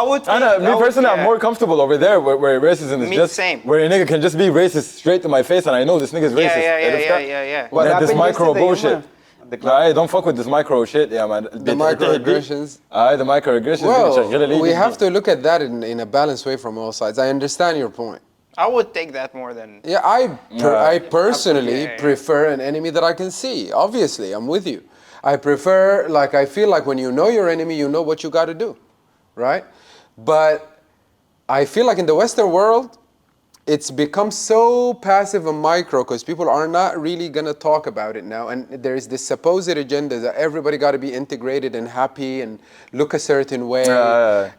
would think, me personally, I'm more comfortable over there where racism is just... same. Where a nigga can just be racist straight to my face and I know this nigga's racist. Yeah. What This happened micro yesterday, bullshit. Omar? The club. I don't fuck with this micro shit, yeah, man. The microaggressions. The microaggressions. Well, we have to look at that in a balanced way from all sides. I understand your point. I would take that more than... Yeah, I personally Yeah. prefer an enemy that I can see. Obviously, I'm with you. I prefer, like, I feel like when you know your enemy, you know what you got to do, right? But I feel like in the Western world, it's become so passive and micro because people are not really going to talk about it now. And there is this supposed agenda that everybody got to be integrated and happy and look a certain way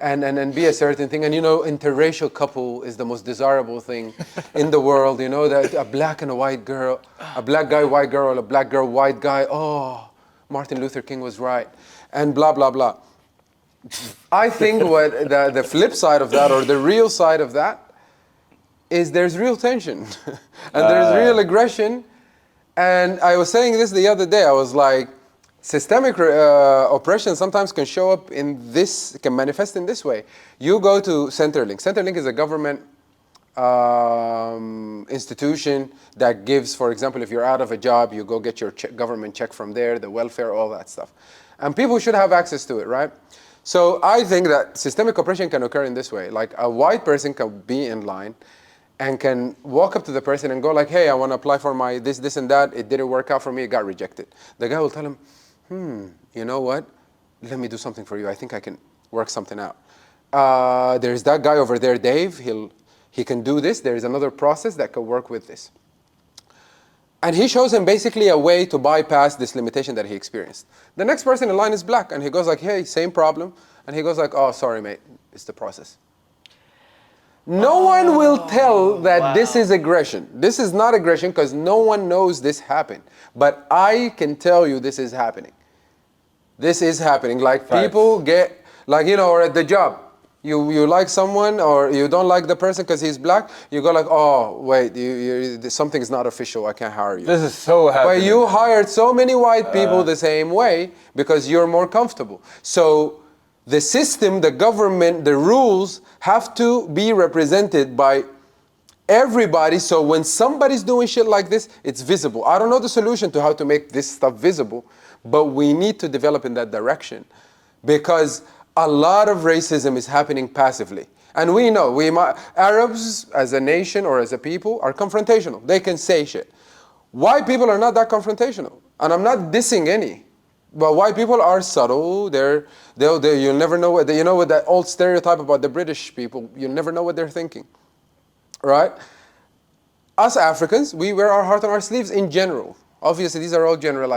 and be a certain thing. And, interracial couple is the most desirable thing in the world. That a black and a white girl, a black guy, white girl, a black girl, white guy. Oh, Martin Luther King was right. And blah, blah, blah. I think what the flip side of that or the real side of that is there's real tension and there's real aggression. And I was saying this the other day. I was like, systemic oppression sometimes can show up can manifest in this way. You go to Centerlink. Centerlink is a government institution that gives, for example, if you're out of a job, you go get your government check from there, the welfare, all that stuff. And people should have access to it, right? So I think that systemic oppression can occur in this way. Like a white person can be in line and can walk up to the person and go like, hey, I want to apply for my this and that. It didn't work out for me. It got rejected. The guy will tell him, you know what? Let me do something for you. I think I can work something out. There's that guy over there, Dave. He can do this. There is another process that can work with this. And he shows him basically a way to bypass this limitation that he experienced. The next person in line is black, and he goes like, hey, same problem. And he goes like, oh, sorry, mate. It's the process. No one will tell that this is aggression. This is not aggression because no one knows this happened. But I can tell you this is happening. This is happening. Like people get, or at the job. You like someone or you don't like the person because he's black, you go like, oh, wait, something is not official, I can't hire you. This is so happening. But you hired so many white people the same way because you're more comfortable. So the system, the government, the rules have to be represented by everybody. So when somebody's doing shit like this, it's visible. I don't know the solution to how to make this stuff visible, but we need to develop in that direction because a lot of racism is happening passively. And we know, Arabs as a nation or as a people are confrontational. They can say shit. White people are not that confrontational. And I'm not dissing any. But white people are subtle. You'll never know what that old stereotype about the British people, you'll never know what they're thinking. Right? Us Africans, we wear our heart on our sleeves in general. Obviously, these are all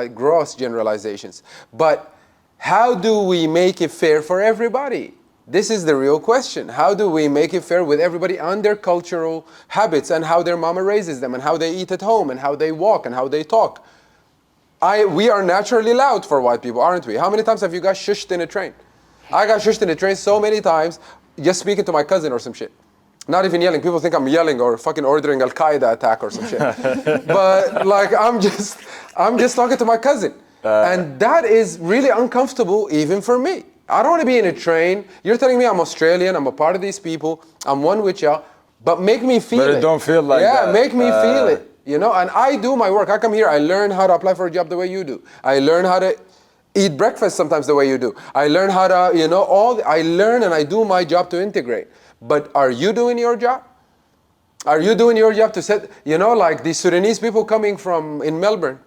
gross generalizations. But how do we make it fair for everybody? This is the real question. How do we make it fair with everybody on their cultural habits and how their mama raises them and how they eat at home and how they walk and how they talk? We are naturally loud for white people, aren't we? How many times have you got shushed in a train? I got shushed in a train so many times just speaking to my cousin or some shit. Not even yelling. People think I'm yelling or fucking ordering Al-Qaeda attack or some shit. But I'm just talking to my cousin. And that is really uncomfortable even for me. I don't want to be in a train. You're telling me I'm Australian, I'm a part of these people, I'm one with y'all, but make me feel it. But it don't feel like that. Yeah, make me feel it. And I do my work. I come here, I learn how to apply for a job the way you do. I learn how to eat breakfast sometimes the way you do. I learn how to, I learn and I do my job to integrate. But are you doing your job? Are you doing your job to set, like the Sudanese people coming from in Melbourne?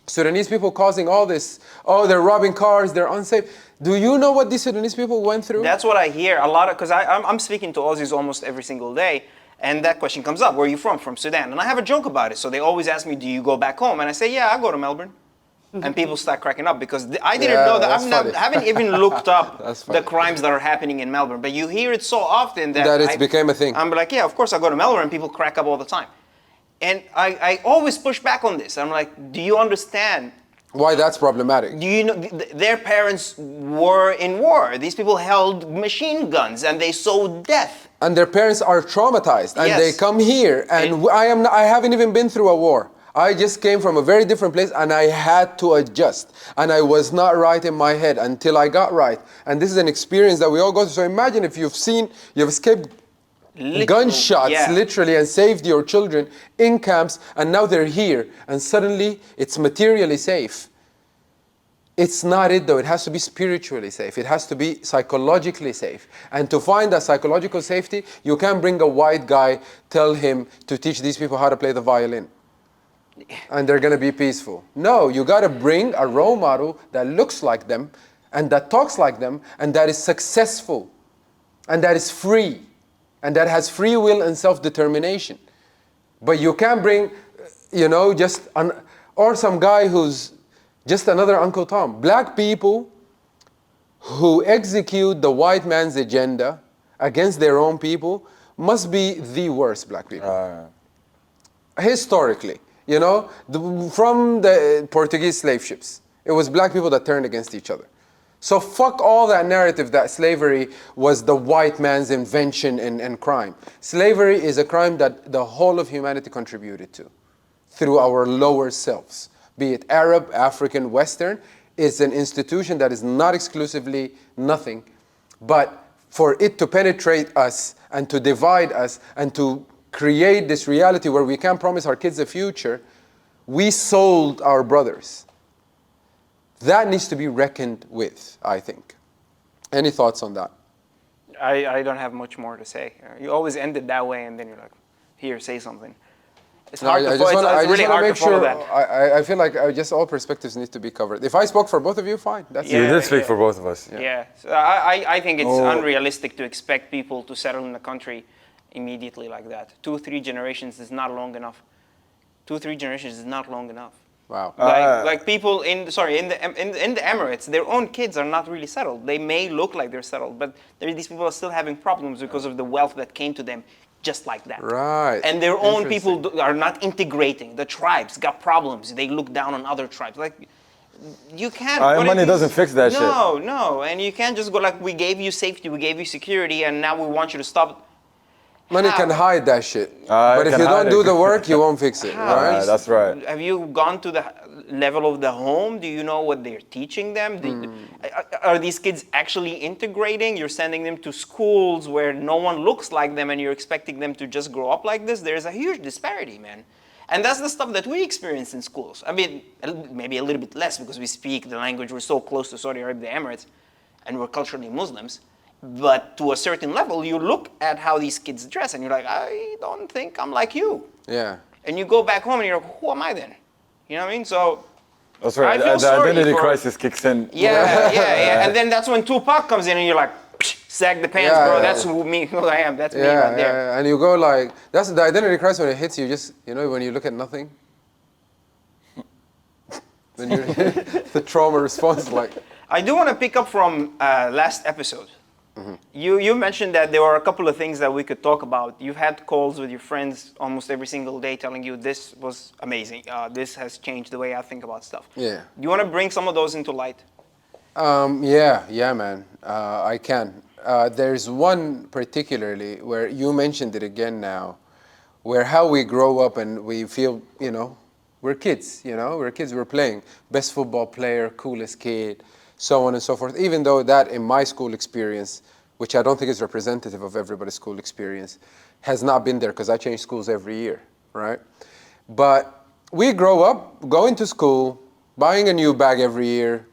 Sudanese people causing all this, they're robbing cars, they're unsafe. Do you know what these Sudanese people went through? That's what I hear a lot of, because I'm speaking to Aussies almost every single day, And that question comes up, where are you from? From Sudan. And I have a joke about it. So they always ask me, do you go back home? And I say, yeah, I go to Melbourne. And people start cracking up because I didn't know that. I haven't even looked up the crimes that are happening in Melbourne. But you hear it so often that it became a thing. I'm like, yeah, of course I go to Melbourne, and people crack up all the time. And I always push back on this. I'm like, do you understand why that's problematic? Do you know their parents were in war? These people held machine guns and they sowed death. And their parents are traumatized, and Yes. they come here, and I haven't even been through a war. I just came from a very different place, and I had to adjust, and I was not right in my head until I got right. And this is an experience that we all go through. So imagine if you've escaped gunshots, literally, and saved your children in camps, and now they're here, and suddenly it's materially safe. It's not it though, it has to be spiritually safe. It has to be psychologically safe. And to find that psychological safety, you can't bring a white guy, tell him to teach these people how to play the violin. And they're gonna be peaceful. No, you gotta bring a role model that looks like them, and that talks like them, and that is successful, and that is free, and that has free will and self-determination. But you can't bring, or some guy who's just another Uncle Tom. Black people who execute the white man's agenda against their own people must be the worst black people. Historically, from the Portuguese slave ships, it was black people that turned against each other. So fuck all that narrative that slavery was the white man's invention and crime. Slavery is a crime that the whole of humanity contributed to through our lower selves. Be it Arab, African, Western, it's an institution that is not exclusively nothing, but for it to penetrate us and to divide us and to create this reality where we can't promise our kids a future, we sold our brothers. That needs to be reckoned with, I think. Any thoughts on that? I don't have much more to say. You always end it that way, and then you're like, here, say something. It's hard to follow. It's really hard to follow that. I feel like just all perspectives need to be covered. If I spoke for both of you, fine. That's You did speak for both of us. Yeah. So I think it's unrealistic to expect people to settle in the country immediately like that. 2-3 generations is not long enough. 2-3 generations is not long enough. Wow. Like people in the Emirates, their own kids are not really settled. They may look like they're settled, but these people are still having problems because of the wealth that came to them just like that. Right. And their own people are not integrating. The tribes got problems. They look down on other tribes. Like, you can't. Money doesn't fix that shit. No. And you can't just go like, we gave you safety, we gave you security, and now we want you to stop. Money can hide that shit. But if you don't do the work, you won't fix it, right? That's right. Have you gone to the level of the home? Do you know what they're teaching them? Are these kids actually integrating? You're sending them to schools where no one looks like them and you're expecting them to just grow up like this? There's a huge disparity, man. And that's the stuff that we experience in schools. I mean, maybe a little bit less because we speak the language. We're so close to Saudi Arabia, the Emirates, and we're culturally Muslims. But to a certain level, you look at how these kids dress and you're like, I don't think I'm like you. Yeah. And you go back home and you're like, who am I then? You know what I mean? So that's right. I feel The identity crisis kicks in. Yeah. And then that's when Tupac comes in and you're like, sag the pants, bro. That's who I am. That's me right there. And you go like, that's the identity crisis when it hits you. Just when you look at nothing. Then the trauma response like. I do want to pick up from last episode. Mm-hmm. You mentioned that there were a couple of things that we could talk about. You've had calls with your friends almost every single day telling you this was amazing. This has changed the way I think about stuff. Yeah. Do you want to bring some of those into light? Yeah, man. I can. There's one particularly where you mentioned it again now, where how we grow up and we feel, we're kids, we're kids, we're playing. Best football player, coolest kid, so on and so forth. Even though that in my school experience, which I don't think is representative of everybody's school experience, has not been there because I change schools every year, right? But we grow up going to school, buying a new bag every year,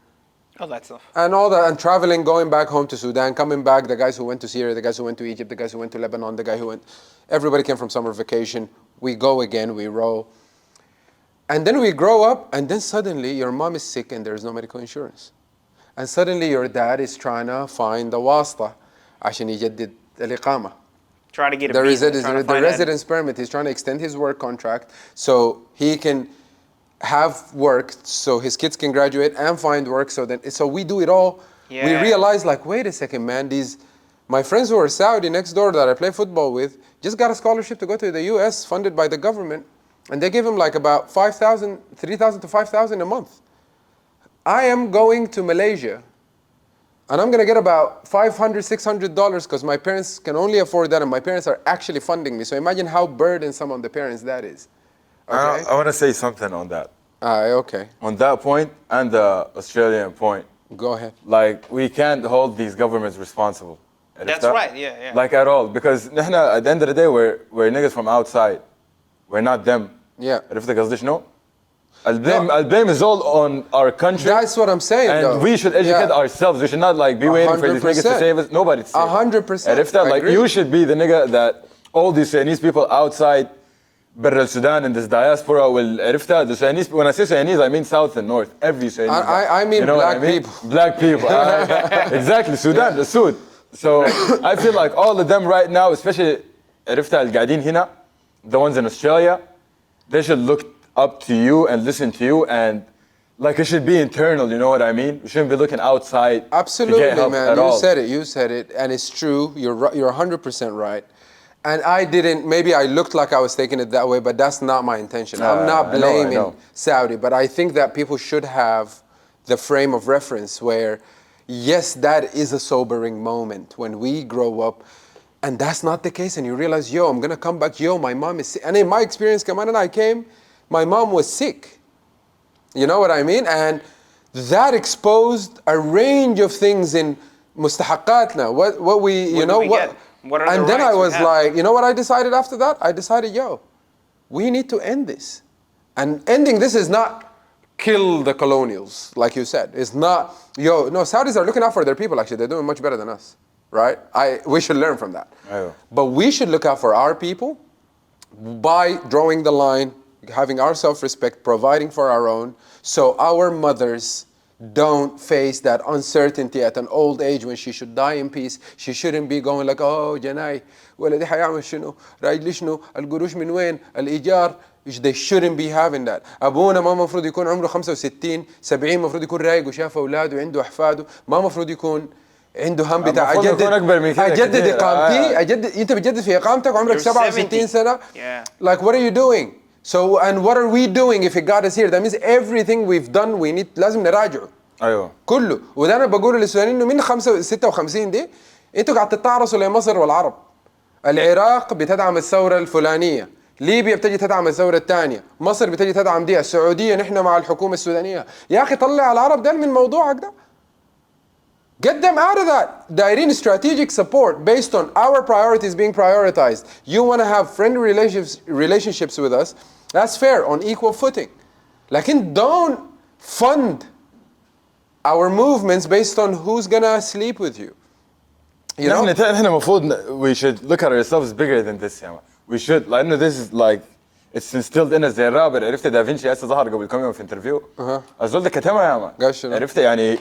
all that stuff. And all that, and traveling, going back home to Sudan, coming back, the guys who went to Syria, the guys who went to Egypt, the guys who went to Lebanon, everybody came from summer vacation. We go again, we roll. And then we grow up, and then suddenly your mom is sick and there's no medical insurance. And suddenly your dad is trying to find the wasta عشان يجدد الإقامة. Try to get a the visa, trying to find residence permit. He's trying to extend his work contract so he can have work, so his kids can graduate and find work. So we do it all. Yeah. We realize, like, wait a second, man. My friends who are Saudi next door that I play football with just got a scholarship to go to the U.S. funded by the government, and they give him like about 3,000 to 5,000 a month. I am going to Malaysia, and I'm gonna get about $500, $600 because my parents can only afford that, and my parents are actually funding me. So imagine how burdensome on the parents that is. Okay? I want to say something on that. Okay. On that point and the Australian point. Go ahead. Like, we can't hold these governments responsible. That's right, yeah. Like, at all. Because نحن, at the end of the day, we're niggas from outside. We're not them. Yeah. عرفت قصدي شنو؟ الblame is all on our country. That's what I'm saying, and though. we should educate ourselves. We should not like be waiting for these niggas to save us. Nobody to save us. 100%. عرفت? Like, you should be the nigga that all these Sudanese people outside برا Sudan in this diaspora will عرفت? The Sudanese, when I say Sudanese, I mean South and North. Every Sudanese. I mean, you know black people. Black people. Exactly. Sudan, the Sud. So I feel like all of them right now, especially عرفت القاعدين هنا, the ones in Australia, they should look up to you and listen to you, and like it should be internal, you know what I mean? We shouldn't be looking outside. Absolutely, to get help man. at all. You said it, and it's true. You're 100% right. And maybe I looked like I was taking it that way, but that's not my intention. I'm not blaming Saudi, but I think that people should have the frame of reference where, yes, that is a sobering moment when we grow up, and that's not the case, and you realize, I'm gonna come back, my mom is sick. And in my experience, Kaman and I came, my mom was sick. You know what I mean? And that exposed a range of things in mustahaqatna. What we, you know, what. And then I was like, you know what I decided after that? I decided, we need to end this. And ending this is not kill the colonials, like you said. It's not, Saudis are looking out for their people, actually. They're doing much better than us, right? We should learn from that. But we should look out for our people by drawing the line, having our self-respect, providing for our own, so our mothers don't face that uncertainty at an old age when she should die in peace. She shouldn't be going like, جناي ولدي حيعمل شنو رايد لي شنو القروش من وين الإيجار. They shouldn't be having that. أبونا ما مفروض يكون عمره 65 70 مفروض يكون رايق وشاف أولاده وعنده أحفاده. ما مفروض يكون عنده هم بتاع أجدد إقامتي أنت بتجدد في إقامتك وعمرك 67 سنة. Like, what are you doing? So, and what are we doing if God is here? That means everything we've done, لازم نراجعه. كله. وده أنا بقوله للسودانيين إنه من 56 دي أنتوا قاعد تتعرصوا لمصر والعرب. العراق بتدعم الثورة الفلانية. ليبيا بتجي تدعم الثورة الثانية. مصر بتجي تدعم دي. السعودية نحن مع الحكومة السودانية. يا أخي طلع العرب ده من موضوعك ده. Get them out of that. دايرين strategic support based on our priorities being prioritized. You want to have friendly relationships with us. That's fair, on equal footing. لكن don't fund our movements based on who's gonna sleep with you. You know? نحن المفروض we should look at ourselves bigger than this. We should, لأنه this is like it's instilled in us. زي الرابر عرفت دافنشي هسه ظهر قبل كم يوم في انترفيو. الزول ده كتمه يا مان. عرفت يعني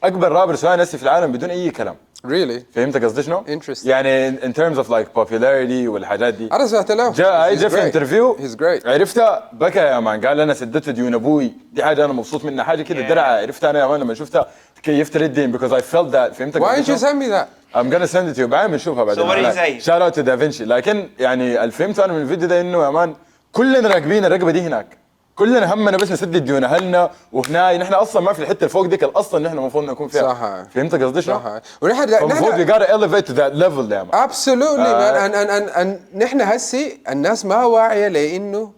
أكبر رابر سواء نسي في العالم بدون أي كلام. Really? فهمت قصدي شنو؟ Interesting. يعني in terms of like popularity والحاجات دي. أنا سمعت له. جاء في انترفيو. He's great. عرفته بكى يا مان قال أنا سددت ديون أبوي دي حاجة أنا مبسوط منها حاجة كده درعة عرفتها أنا يا مان لما شفتها كيفت الدين because I felt that فهمت. Why didn't you send me that? I'm gonna send it to you بعدين بنشوفها بعدين. So what did he say? Shout out to دافنشي. لكن يعني اللي فهمته أنا من الفيديو ده إنه يا مان كلنا راكبين الرقبة دي هناك. كلنا همنا بس نسدد ديون اهلنا وهنا نحن اصلا ما في الحته اللي فوق ديك اصلا نحن المفروض نكون فيها. صح. فهمت قصدي شنو؟ صح. ونحن المفروض we gotta elevate to that level ده. Absolutely man. and نحن هسي الناس ما واعيه لانه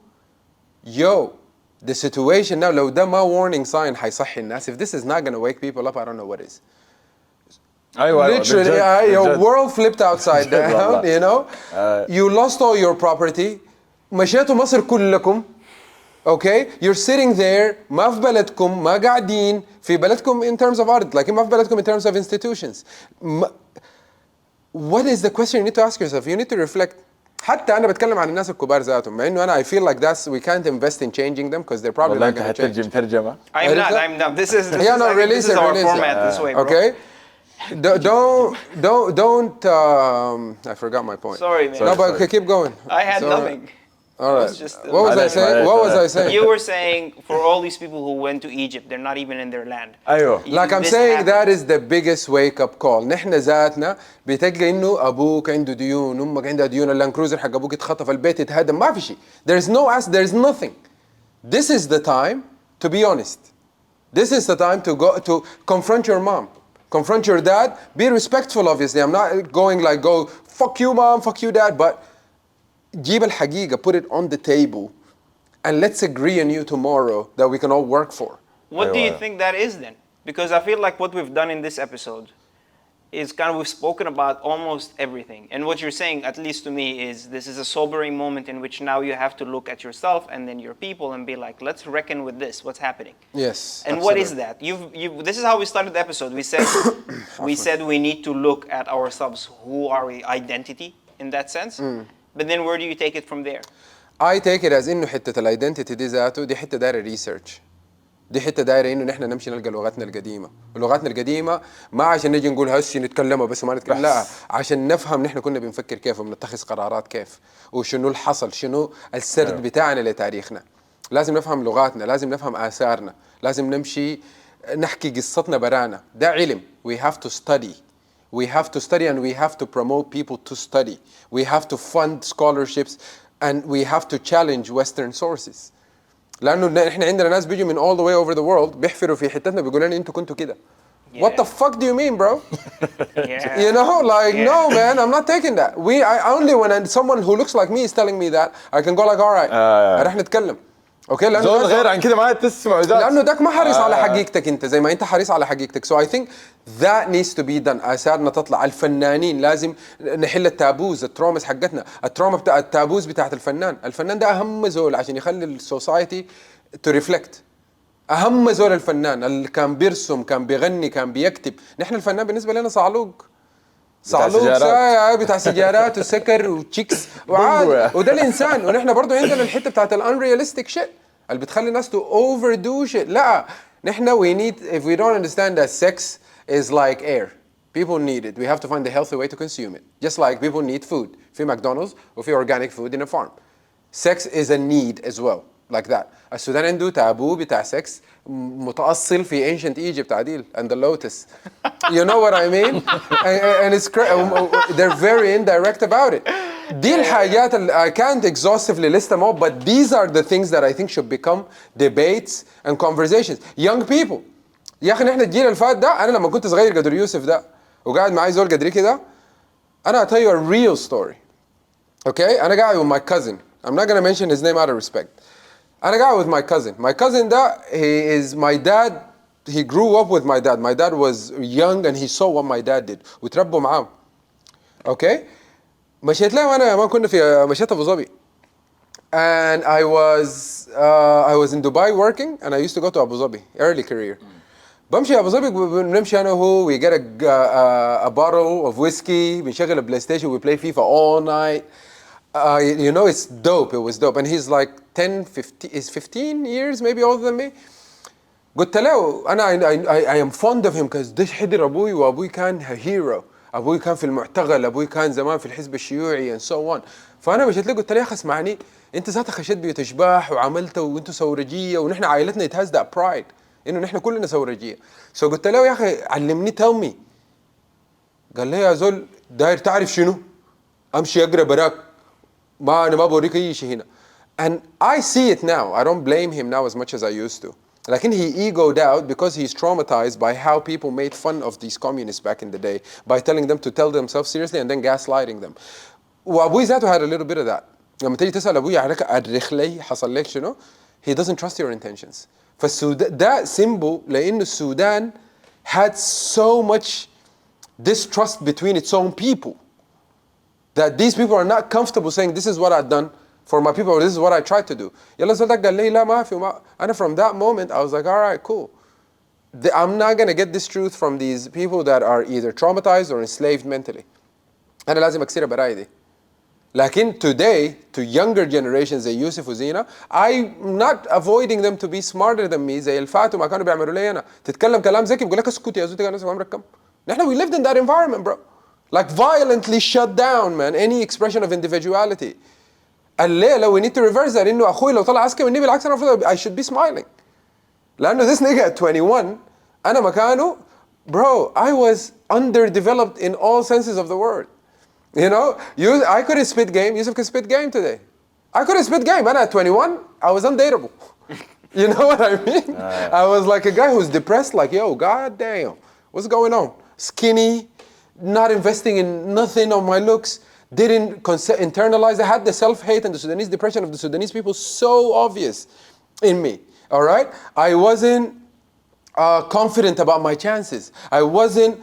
the situation now لو ده ما warning sign حيصحي الناس. If this is not gonna wake people up, I don't know what is. ايوه literally your world flipped upside down. You know, you lost all your property. مشيتوا مصر كلكم. Okay, you're sitting there ما في بلدكم ما قاعدين في بلدكم in terms of art لكن ما في بلدكم in terms of institutions. What is the question you need to ask yourself? You need to reflect. حتى أنا بتكلم عن الناس الكبار ذاتهم مع إنه أنا I feel like we can't invest in changing them because they're probably not going to change. ترجمة. I'm not. This is release our it. format this way, bro. Okay, don't. I forgot my point. Sorry, man. No, but okay, keep going. I had So, nothing. All right. Just, what was I saying? What was I saying? You were saying for all these people who went to Egypt, they're not even in their land. ايوه. Like I'm This saying, happened. that is the biggest wake up call. نحن ذاتنا بتلقى انه ابوك عنده ديون، امك عندها ديون، اللان كروزر حق ابوك اتخطف، البيت اتهدم، ما في شيء. There's no ask, there's nothing. This is the time to be honest. This is the time to go to confront your mom, confront your dad. Be respectful, obviously. I'm not going like go fuck you mom, fuck you dad, but جيب الحقيقة, put it on the table, and let's agree on you tomorrow that we can all work for. What do you think that is then? Because I feel like what we've done in this episode is kind of, we've spoken about almost everything. And what you're saying, at least to me, is this is a sobering moment in which now you have to look at yourself and then your people and be like, let's reckon with this, what's happening. Yes. And what is that? This is how we started the episode. We said we need to look at ourselves. Who are we? Identity in that sense. But then where do you take it from there? I take it as إنه حتة الايدنتيتي دي ذاته دي حتة دايرة ريسيرش. دي حتة دايرة إنه نحن نمشي نلقى لغتنا القديمة، ولغتنا القديمة ما عشان نجي نقول هسي نتكلمها بس ما نتكلم، لا عشان نفهم نحن كنا بنفكر كيف وبنتخذ قرارات كيف، وشنو اللي حصل، شنو السرد بتاعنا لتاريخنا. لازم نفهم لغاتنا، لازم نفهم آثارنا، لازم نمشي نحكي قصتنا برانا. ده علم. We have to study. We have to study and we have to promote people to study. We have to fund scholarships and we have to challenge Western sources. لأنه إحنا عندنا ناس بيجوا من all the way over the world بيحفروا في حتتنا بيقولوا لنا أنتوا كنتوا كده. What the fuck do you mean, bro? Yeah. You know, like, no, man, I'm not taking that. I only when someone who looks like me is telling me that, I can go like, all right, رح نتكلم. اوكي لانه زول غير عن كده ما تسمع ذات، لانه داك ما حريص على حقيقتك انت زي ما انت حريص على حقيقتك. So I think that needs to be done. اثارنا تطلع، الفنانين لازم نحل التابوز، الترومز حقتنا، التروما بتاع التابوز بتاعت الفنان ده اهم زول عشان يخلي السوسايتي تو ريفلكت. اهم زول الفنان اللي كان بيرسم، كان بيغني، كان بيكتب. نحن الفنان بالنسبه لنا صعلوك بتاع سيجارات وسكر وتشيكس وعاد، وده الانسان. ونحن برضو عندنا الحته بتاعت الانرياليستيك شيء اللي بتخلي الناس to overdo shit. لا نحن we need, if we don't understand that sex is like air, people need it, we have to find a healthy way to consume it, just like people need food. في ماكدونالدز وفي organic food in a farm. Sex is a need as well like that. السودان عنده تابو بتاع سكس متأصل في ancient Egypt عديل and the lotus. You know what I mean? And it's they're very indirect about it. دي الحاجات I can't exhaustively list them all, but these are the things that I think should become debates and conversations. Young people. يا أخي نحن الجيل الفات ده، أنا لما كنت صغير قدر يوسف ده وقاعد معي زول قدري كده، أنا I'll tell you a real story. Okay? أنا قاعد with my cousin. I'm not gonna mention his name out of respect. أنا قاعد with my cousin. My cousin ده, he is my dad. He grew up with my dad. My dad was young and he saw what my dad did. وتربوا معاه. Okay? مشيت له وأنا ما كنا في مشيت أبو ظبي. And I was in Dubai working and I used to go to Abu Dhabi early career. بمشي أبو ظبي بنمشي أنا وهو, we get a bottle of whiskey, بنشغل البلاي ستيشن, we play FIFA all night. You know, it's dope. It was dope. And he's like 15 years maybe older than me. قلت له I am fond of him because ده حضر أبوي وأبوي كان a hero. أبوي كان في المعتقل، أبوي كان زمان في الحزب الشيوعي and so on. فأنا مشيت له قلت له يا أخي اسمعني، أنت ذاتك خشيت بيوت أشباح وعملت وأنتوا ثورجية ونحن عائلتنا it has that pride إنه نحن كلنا ثورجية. So قلت له يا أخي علمني tell me. قال لي يا زول داير تعرف شنو؟ أمشي أقرأ براك. أنا ما بوريك أي شيء هنا. And I see it now. I don't blame him now as much as I used to. لكن he egoed out because he's traumatized by how people made fun of these communists back in the day by telling them to tell themselves seriously and then gaslighting them. وأبوي ذاته had a little bit of that. لما تيجي تسأل أبوي عليك أدرخ لي حصل لك شنو؟ He doesn't trust your intentions. فالسودان ده symbol لأن السودان had so much distrust between its own people that these people are not comfortable saying this is what I've done for my people or this is what I tried to do. يلا زولك قال لي لا ما في ما. أنا from that moment I was like all right cool. I'm not gonna get this truth from these people that are either traumatized or enslaved mentally. أنا لازم أكسر براي دي. لكن today to younger generations زي يوسف وزينة I'm not avoiding them to be smarter than me زي الفات وما كانوا بيعملوا لي أنا. تتكلم كلام ذكي بقول لك اسكت يا زوجتي أنا عمرك كم. We lived in that environment, bro. Like violently shut down, man, any expression of individuality. الليلة we need to reverse that. إنه أخوي لو طلع عسكري والنبي بالعكس أنا I should be smiling. لأنه this nigga at 21 أنا مكانه, bro, I was underdeveloped in all senses of the word. You know, I couldn't spit game. Yousif can spit game today. I couldn't spit game. And at 21, I was undateable. You know what I mean? I was like a guy who's depressed, like, yo, god damn, what's going on? Skinny, not investing in nothing on my looks, didn't internalize. I had the self-hate and the Sudanese depression of the Sudanese people so obvious in me, all right? I wasn't confident about my chances. I wasn't,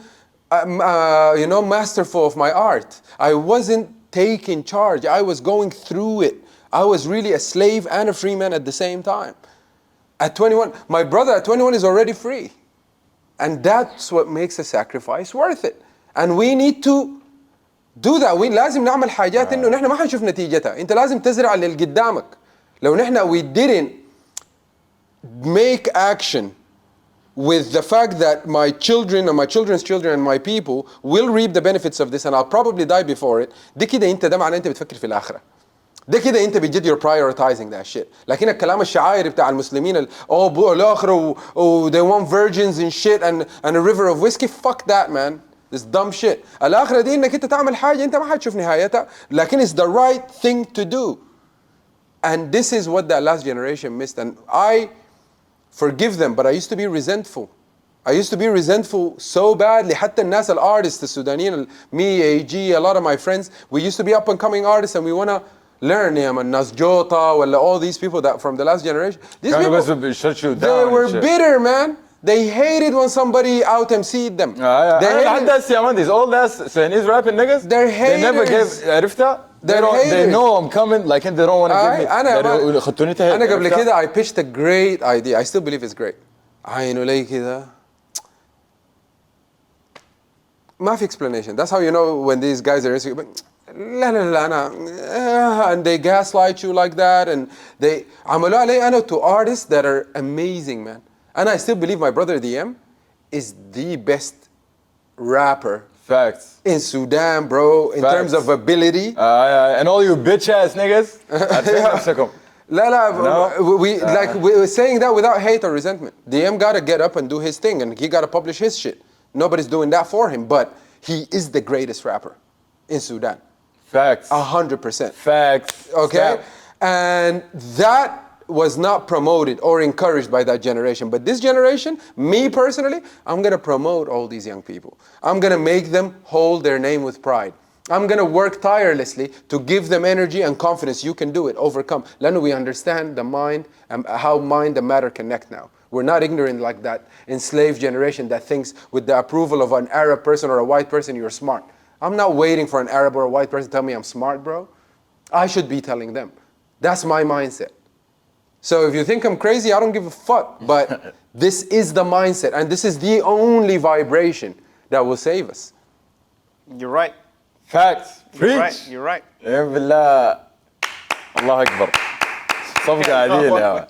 masterful of my art. I wasn't taking charge. I was going through it. I was really a slave and a free man at the same time. At 21, my brother at 21 is already free. And that's what makes a sacrifice worth it. And we need to do that. لازم نعمل حاجات إنه نحن ما حنشوف نتيجتها. أنت لازم تزرع اللي قدامك. لو نحن we didn't make action with the fact that my children and my children's children and my people will reap the benefits of this and I'll probably die before it. ده كده أنت ده معناه أنت بتفكر في الآخرة. ده كده انت بجد you're prioritizing that shit. لكن الكلام الشعائري بتاع المسلمين الاخره they want virgins and shit and a river of whiskey, fuck that, man. This dumb shit. الاخره دي انك انت تعمل حاجه انت ما حتشوف نهايتها لكن it's the right thing to do. And this is what that last generation missed. And I forgive them, but I used to be resentful. I used to be resentful so badly. حتى الناس الارtists السودانيين, me, AG, a lot of my friends, we used to be up and coming artists and we want to learn him and Nasjota, all these people that from the last generation. These people, shut you down. They were bitter, man. They hated when somebody out MC'd them. These old ass Sudanese rapping niggas. They're haters. They never gave عرفتها. They know I'm coming, like they don't want to give me. أنا قبل كده I pitched a great idea. I still believe it's great. عينه لي كده. ما في explanation. That's how you know when these guys are insecure. لا لا لا أنا and they gaslight you like that and they عملوا علي أنا to artists that are amazing, man. And I still believe my brother DM is the best rapper. Facts. In Sudan, bro, in terms of ability. And all you bitch ass niggas. we were saying that without hate or resentment. DM gotta get up and do his thing and he gotta publish his shit. Nobody's doing that for him, but he is the greatest rapper in Sudan. Facts. 100%. Facts. Okay? And that was not promoted or encouraged by that generation. But this generation, me personally, I'm going to promote all these young people. I'm going to make them hold their name with pride. I'm going to work tirelessly to give them energy and confidence. You can do it, overcome. Then we understand the mind and how mind and matter connect now. We're not ignorant like that enslaved generation that thinks with the approval of an Arab person or a white person, you're smart. I'm not waiting for an Arab or a white person to tell me I'm smart, bro. I should be telling them. That's my mindset. So if you think I'm crazy, I don't give a fuck. But this is the mindset, and this is the only vibration that will save us. You're right. Facts. Preach. You're right. بالله الله أكبر. صفقة عادية.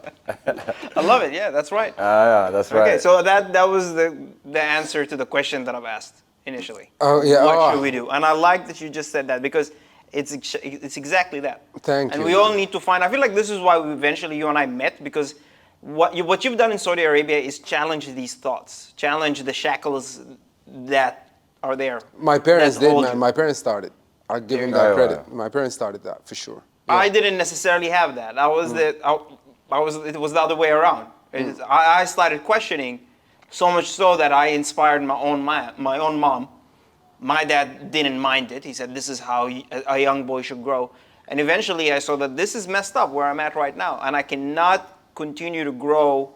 I love it. Yeah, that's right. Yeah, that's right. Okay, so that was the answer to the question that I've asked initially. Oh yeah. What should we do? And I like that you just said that because it's exactly that. Thank you. And we all need to find. I feel like this is why you and I met, because what you've done in Saudi Arabia is challenge these thoughts, challenge the shackles that are there. My parents did, man. My parents started. I'll give them that credit. My parents started that for sure. Yeah. I didn't necessarily have that. It was the other way around. I started questioning, so much so that I inspired my own mom. My dad didn't mind it. He said, this is how a young boy should grow. And eventually I saw that this is messed up where I'm at right now. And I cannot continue to grow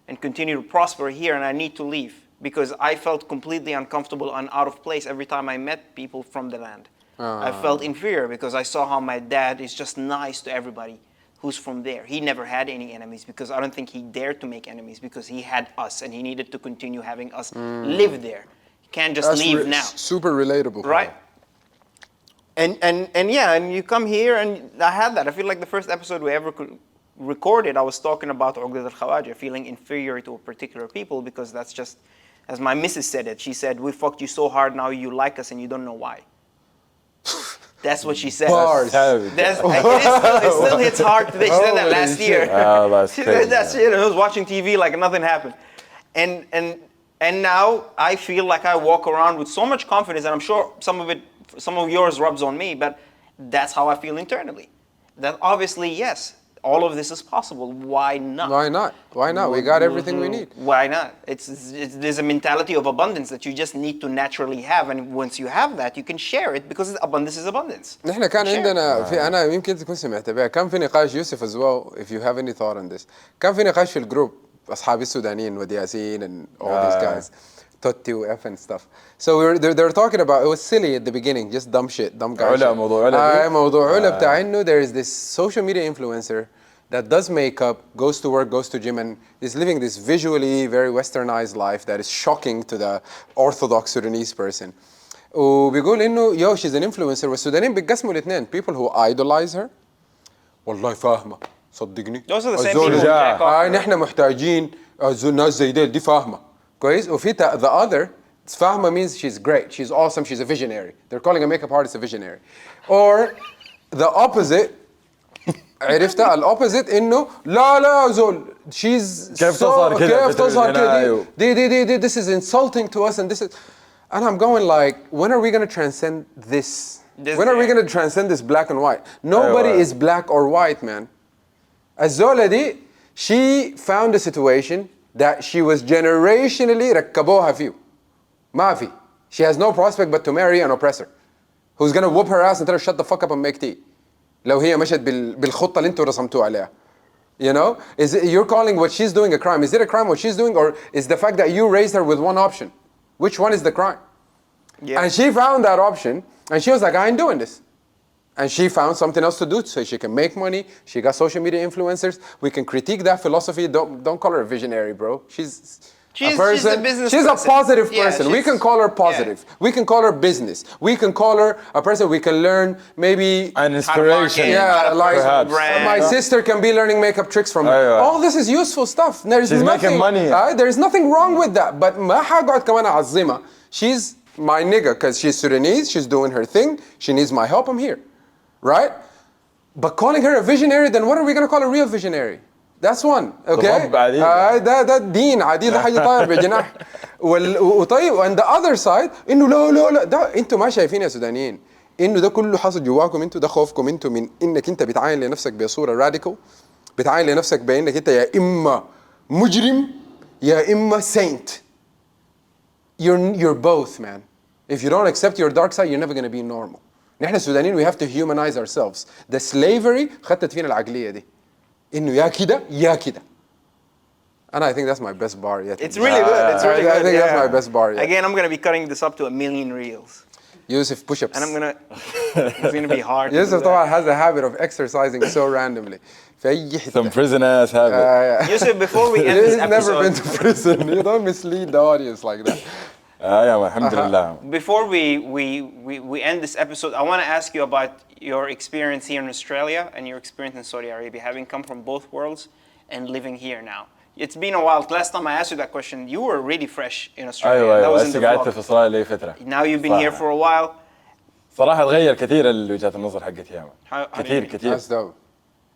and continue to prosper here, and I need to leave. Because I felt completely uncomfortable and out of place every time I met people from the land. I felt inferior because I saw how my dad is just nice to everybody who's from there. He never had any enemies because I don't think he dared to make enemies because he had us and he needed to continue having us live there. You can't just leave now. Super relatable. Right. And you come here and I had that. I feel like the first episode we ever recorded, I was talking about Uqdat al-Khawaja, feeling inferior to a particular people because that's just As my missus said it, she said, "We fucked you so hard, now you like us and you don't know why." That's what she said. Bars. It still hits hard today. She said that last year. Oh, that's She crazy. said that shit. I was watching TV like nothing happened, and now I feel like I walk around with so much confidence, and I'm sure some of yours rubs on me, but that's how I feel internally. That obviously, yes, all of this is possible. Why not? Why not? Why not? We got everything we need. Why not? There's a mentality of abundance that you just need to naturally have, and once you have that, you can share it because abundance is abundance. نحن كان Share. عندنا أنا يمكن تكون سمعت بها كان في نقاش يوسف as well if you have any thought on this كان في نقاش في الجروب أصحابي السودانيين ودياسين and all these guys Totti F and stuff. So they were talking about, it was silly at the beginning, just dumb shit, dumb guy shit. موضوع علا موضوع علا بتاع إنه there is this social media influencer that does makeup, goes to work, goes to gym, and is living this visually very westernized life that is shocking to the orthodox Sudanese person. وبيقول إنه yo, she's an influencer والسودانيين بيتقسموا الاثنين, people who idolize her والله فاهمة صدقني. Those are the same people who jack off. نحن محتاجين ناس زي دي فاهمة. كويس وفي the other فاهمة means she's great, she's awesome, she's a visionary. They're calling a makeup artist a visionary. Or the opposite عرفتها الopposite إنه لا زول she's كيف تظهر كده كيف تظهر كده دي this is insulting to us and this is and I'm going like when are we going to transcend this? When are we going to transcend this black and white? Nobody is black or white, man. الزولة دي she found a situation that she was generationally ركبوها فيه ما في. She has no prospect but to marry an oppressor who's gonna whoop her ass and tell her shut the fuck up and make tea لو هي مشت بالخطة اللي انتوا رسمتوها عليها. You know, you're calling what she's doing a crime. Is it a crime what she's doing, or is the fact that you raised her with one option? Which one is the crime? Yeah. And she found that option and she was like, I ain't doing this. And she found something else to do so she can make money. She got social media influencers. We can critique that philosophy. Don't call her a visionary, bro. She's a person. She's a business She's person. a positive Yeah, person. We can call her positive. Yeah. We can call her business. We can call her a person we can learn maybe an inspiration. yeah, like perhaps. my sister can be learning makeup tricks from her. All this is useful stuff. There's She's nothing, making money. There's nothing wrong with that. But ما حقعد كمان أعظمها. She's my nigga because she's Sudanese. She's doing her thing. She needs my help. I'm here, right? But calling her a visionary, then what are we going to call a real visionary? That's one, okay? ده الدين عادي ده حاجة طاير بجناح. وطيب and the other side إنه لا ده أنتوا ما شايفين يا سودانيين إنه ده كله حاصل جواكم أنتوا ده خوفكم أنتوا من إنك أنت بتعاين لنفسك بصورة راديكال بتعاين لنفسك بإنك أنت يا إما مجرم يا إما saint. You're both, man. If you don't accept your dark side, you're never going to be normal. نحن السودانيين we have to humanize ourselves. The slavery خدت فينا العقلية دي. إنه يا كده يا كده. And I think that's my best bar yet. It's really good. It's really good. I think that's my best bar yet. Again, I'm gonna be cutting this up to 1 million reels. Yusuf push-ups. And it's gonna be hard. Yusuf طبعا has a habit of exercising so randomly. في أي حتة. Some prison ass habit. Yusuf, before we end this He's never been episode, to prison. You don't mislead the audience like that. Yeah, alhamdulillah. before we end this episode, I want to ask you about your experience here in Australia and your experience in Saudi Arabia, having come from both worlds and living here now. It's been a while. Last time I asked you that question, you were really fresh in Australia. أيوة That was in هسه the قعدت vlog. في إسرائيل لي فترة. Now you've been here for a while. صراحة تغير كثير وجهات النظر حقتي يا مان. How do you mean? كثير. That's dope.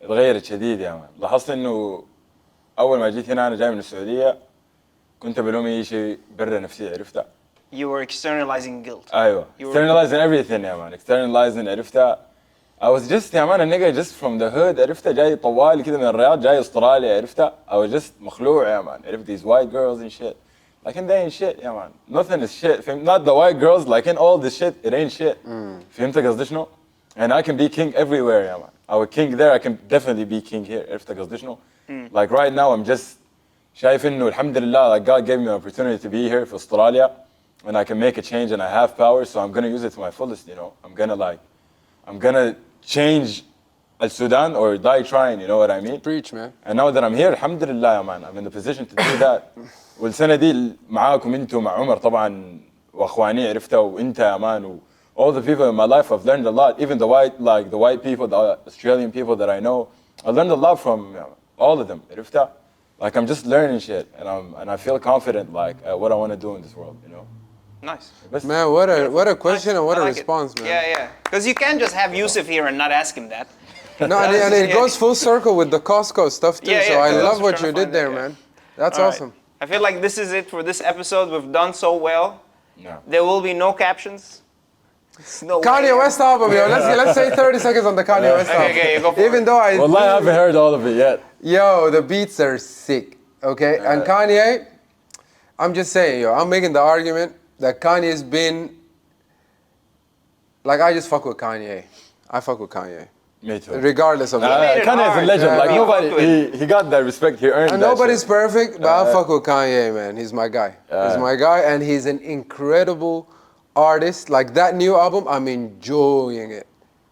تغيرت شديد يا مان. لاحظت إنه أول ما جيت هنا أنا جاي من السعودية كنت بلوم أي شيء برا نفسي عرفتها. You were externalizing guilt. أيوة. Externalizing everything يا مان. Externalizing عرفتها. I was just يا مان النيجا just from the hood عرفتها جاي طوالي كده من الرياض جاي أستراليا عرفتها. I was just مخلوع يا مان. عرفت these white girls and shit. Like in they ain't shit يا مان. Nothing is shit. Not the white girls like in all this shit it ain't shit. فهمت قصدي شنو؟ And I can be king everywhere يا مان. I was king there I can definitely be king here. عرفت قصدي شنو؟ Like right now I'm just شايف إنه الحمد لله like God gave me an opportunity to be here في أستراليا and I can make a change and I have power so I'm gonna use it to my fullest. You know I'm gonna change Sudan or die trying. You know what I mean? Preach, man. And now that I'm here alhamdulillah يا man I'm in the position to do that. والسنة دي معاكم انتوا مع عمر طبعا واخواني عرفتها وانت يا man و all the people in my life I've learned a lot. Even the white people, the Australian people that I know, I learned a lot from all of them عرفتها. Like I'm just learning shit, and I feel confident like at what I want to do in this world, you know. Nice. Man, what a question and what I a like response, it. man. Yeah. Because you can't just have Yousif here and not ask him that. No, and it goes full circle with the Costco stuff too. Yeah, so I that's love what what I'm you trying to did find there, out, man. That's All right. awesome. I feel like this is it for this episode. We've done so well. No. There will be no captions. It's no Kanye way. West album, yo. Let's say 30 seconds on the Kanye West album. Okay, you go for Even it. though Well, I haven't heard all of it yet. Yo, the beats are sick. Okay, and Kanye, I'm just saying, yo, I'm making the argument that Kanye's been like, I just fuck with Kanye. I fuck with Kanye. Me too. Regardless of that. made it Kanye is a hard. legend. Yeah, Like no. nobody, he got that respect. He earned And that nobody's shit. perfect, but I fuck with Kanye, man. He's my guy. He's my guy, and he's an incredible artist. Like that new album, I'm enjoying it.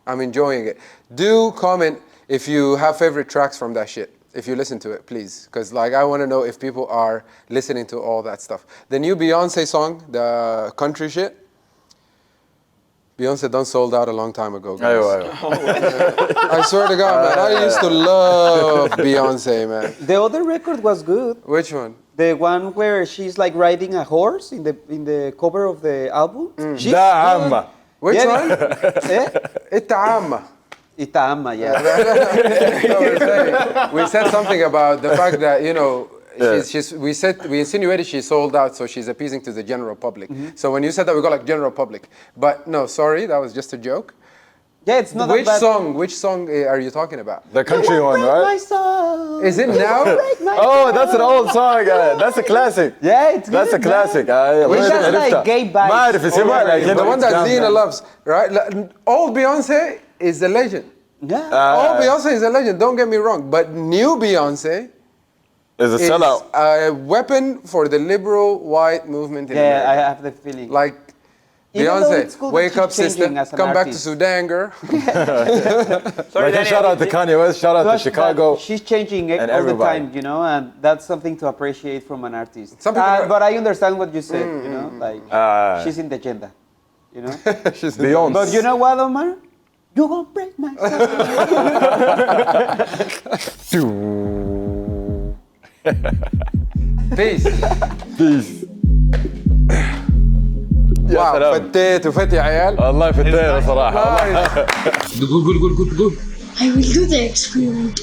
I'm enjoying it. Do comment if you have favorite tracks from that shit. If you listen to it, please. Because like I want to know if people are listening to all that stuff. The new Beyonce song, the country shit, Beyonce done sold out a long time ago, guys. I swear to God, man. I used to love Beyonce, man. The other record was good. Which one? The one where she's like riding a horse in the cover of the album. She's Da good. Amma. Which Yeah. one? Eh? Ita'amma. Itama, yeah. No, we said something about the fact that, you know, we insinuated she sold out, so she's appeasing to the general public. So when you said that, we got like general public. But no, sorry, that was just a joke. Yeah, it's not Which that bad. Which song are you talking about? The country one, Break my right? soul. Is it now? Break my Oh, that's an old song. That's a classic. Yeah, it's That's a good, classic. Which has like gay vibes. ما أعرف اسمها لكن The one that it's Zena down. loves, right? Old Beyonce is a legend. Yeah. Old Beyonce is a legend, don't get me wrong. But new Beyonce Is a is sellout. a weapon for the liberal white movement in Yeah, I America. have the feeling. Like, Even though Beyonce, it's cool wake that up, she's sister. changing as an Come back to artist. Sudan, girl. Sorry, Like, Danny, shout out to Kanye West, shout out to Plus, Chicago. that she's changing it and all everybody. the time, you know, and that's something to appreciate from an artist. Some people But I understand what you said, you know, like she's in the agenda, you know. Beyonce. But you know what, Omar? You gonna break my soul. Peace. Peace. يا واو سلام. فتيت وفت يا عيال. والله فتينا صراحة. Nice. Go. I will do the experiment.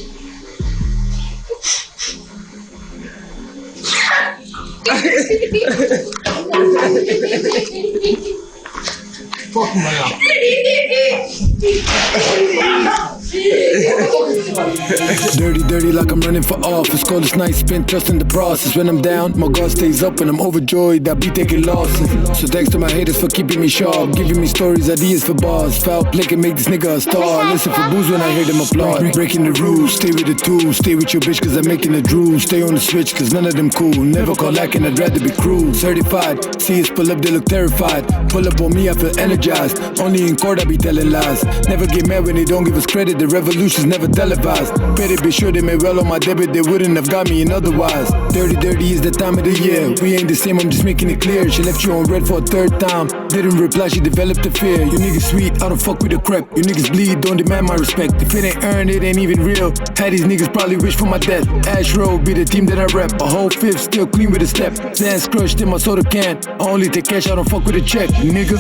Dirty like I'm running for office. Call this night spent trusting the process. When I'm down, my guard stays up and I'm overjoyed. I be taking losses. So thanks to my haters for keeping me sharp, giving me stories, ideas for bars. Foul play can make this nigga a star. Listen for booze when I hear them applaud. Breaking the rules, stay with the tools. Stay with your bitch cause I'm making a drool. Stay on the switch cause none of them cool. Never call lacking, I'd rather be cruel. Certified, see us pull up, they look terrified. Pull up on me, I feel energized. Only in court I be telling lies. Never get mad when they don't give us credit. The revolution's never televised. Better be sure they made well on my debit. They wouldn't have got me in otherwise. Dirty is the time of the year. We ain't the same, I'm just making it clear. She left you on red for a third time. Didn't reply, she developed a fear. You niggas sweet, I don't fuck with the crap. You niggas bleed, don't demand my respect. If it ain't earned, it ain't even real. Had these niggas probably wish for my death. Ash Road be the team that I rep. A whole fifth, still clean with a step. Dance crushed in my soda can. I only take cash, I don't fuck with a check, nigga.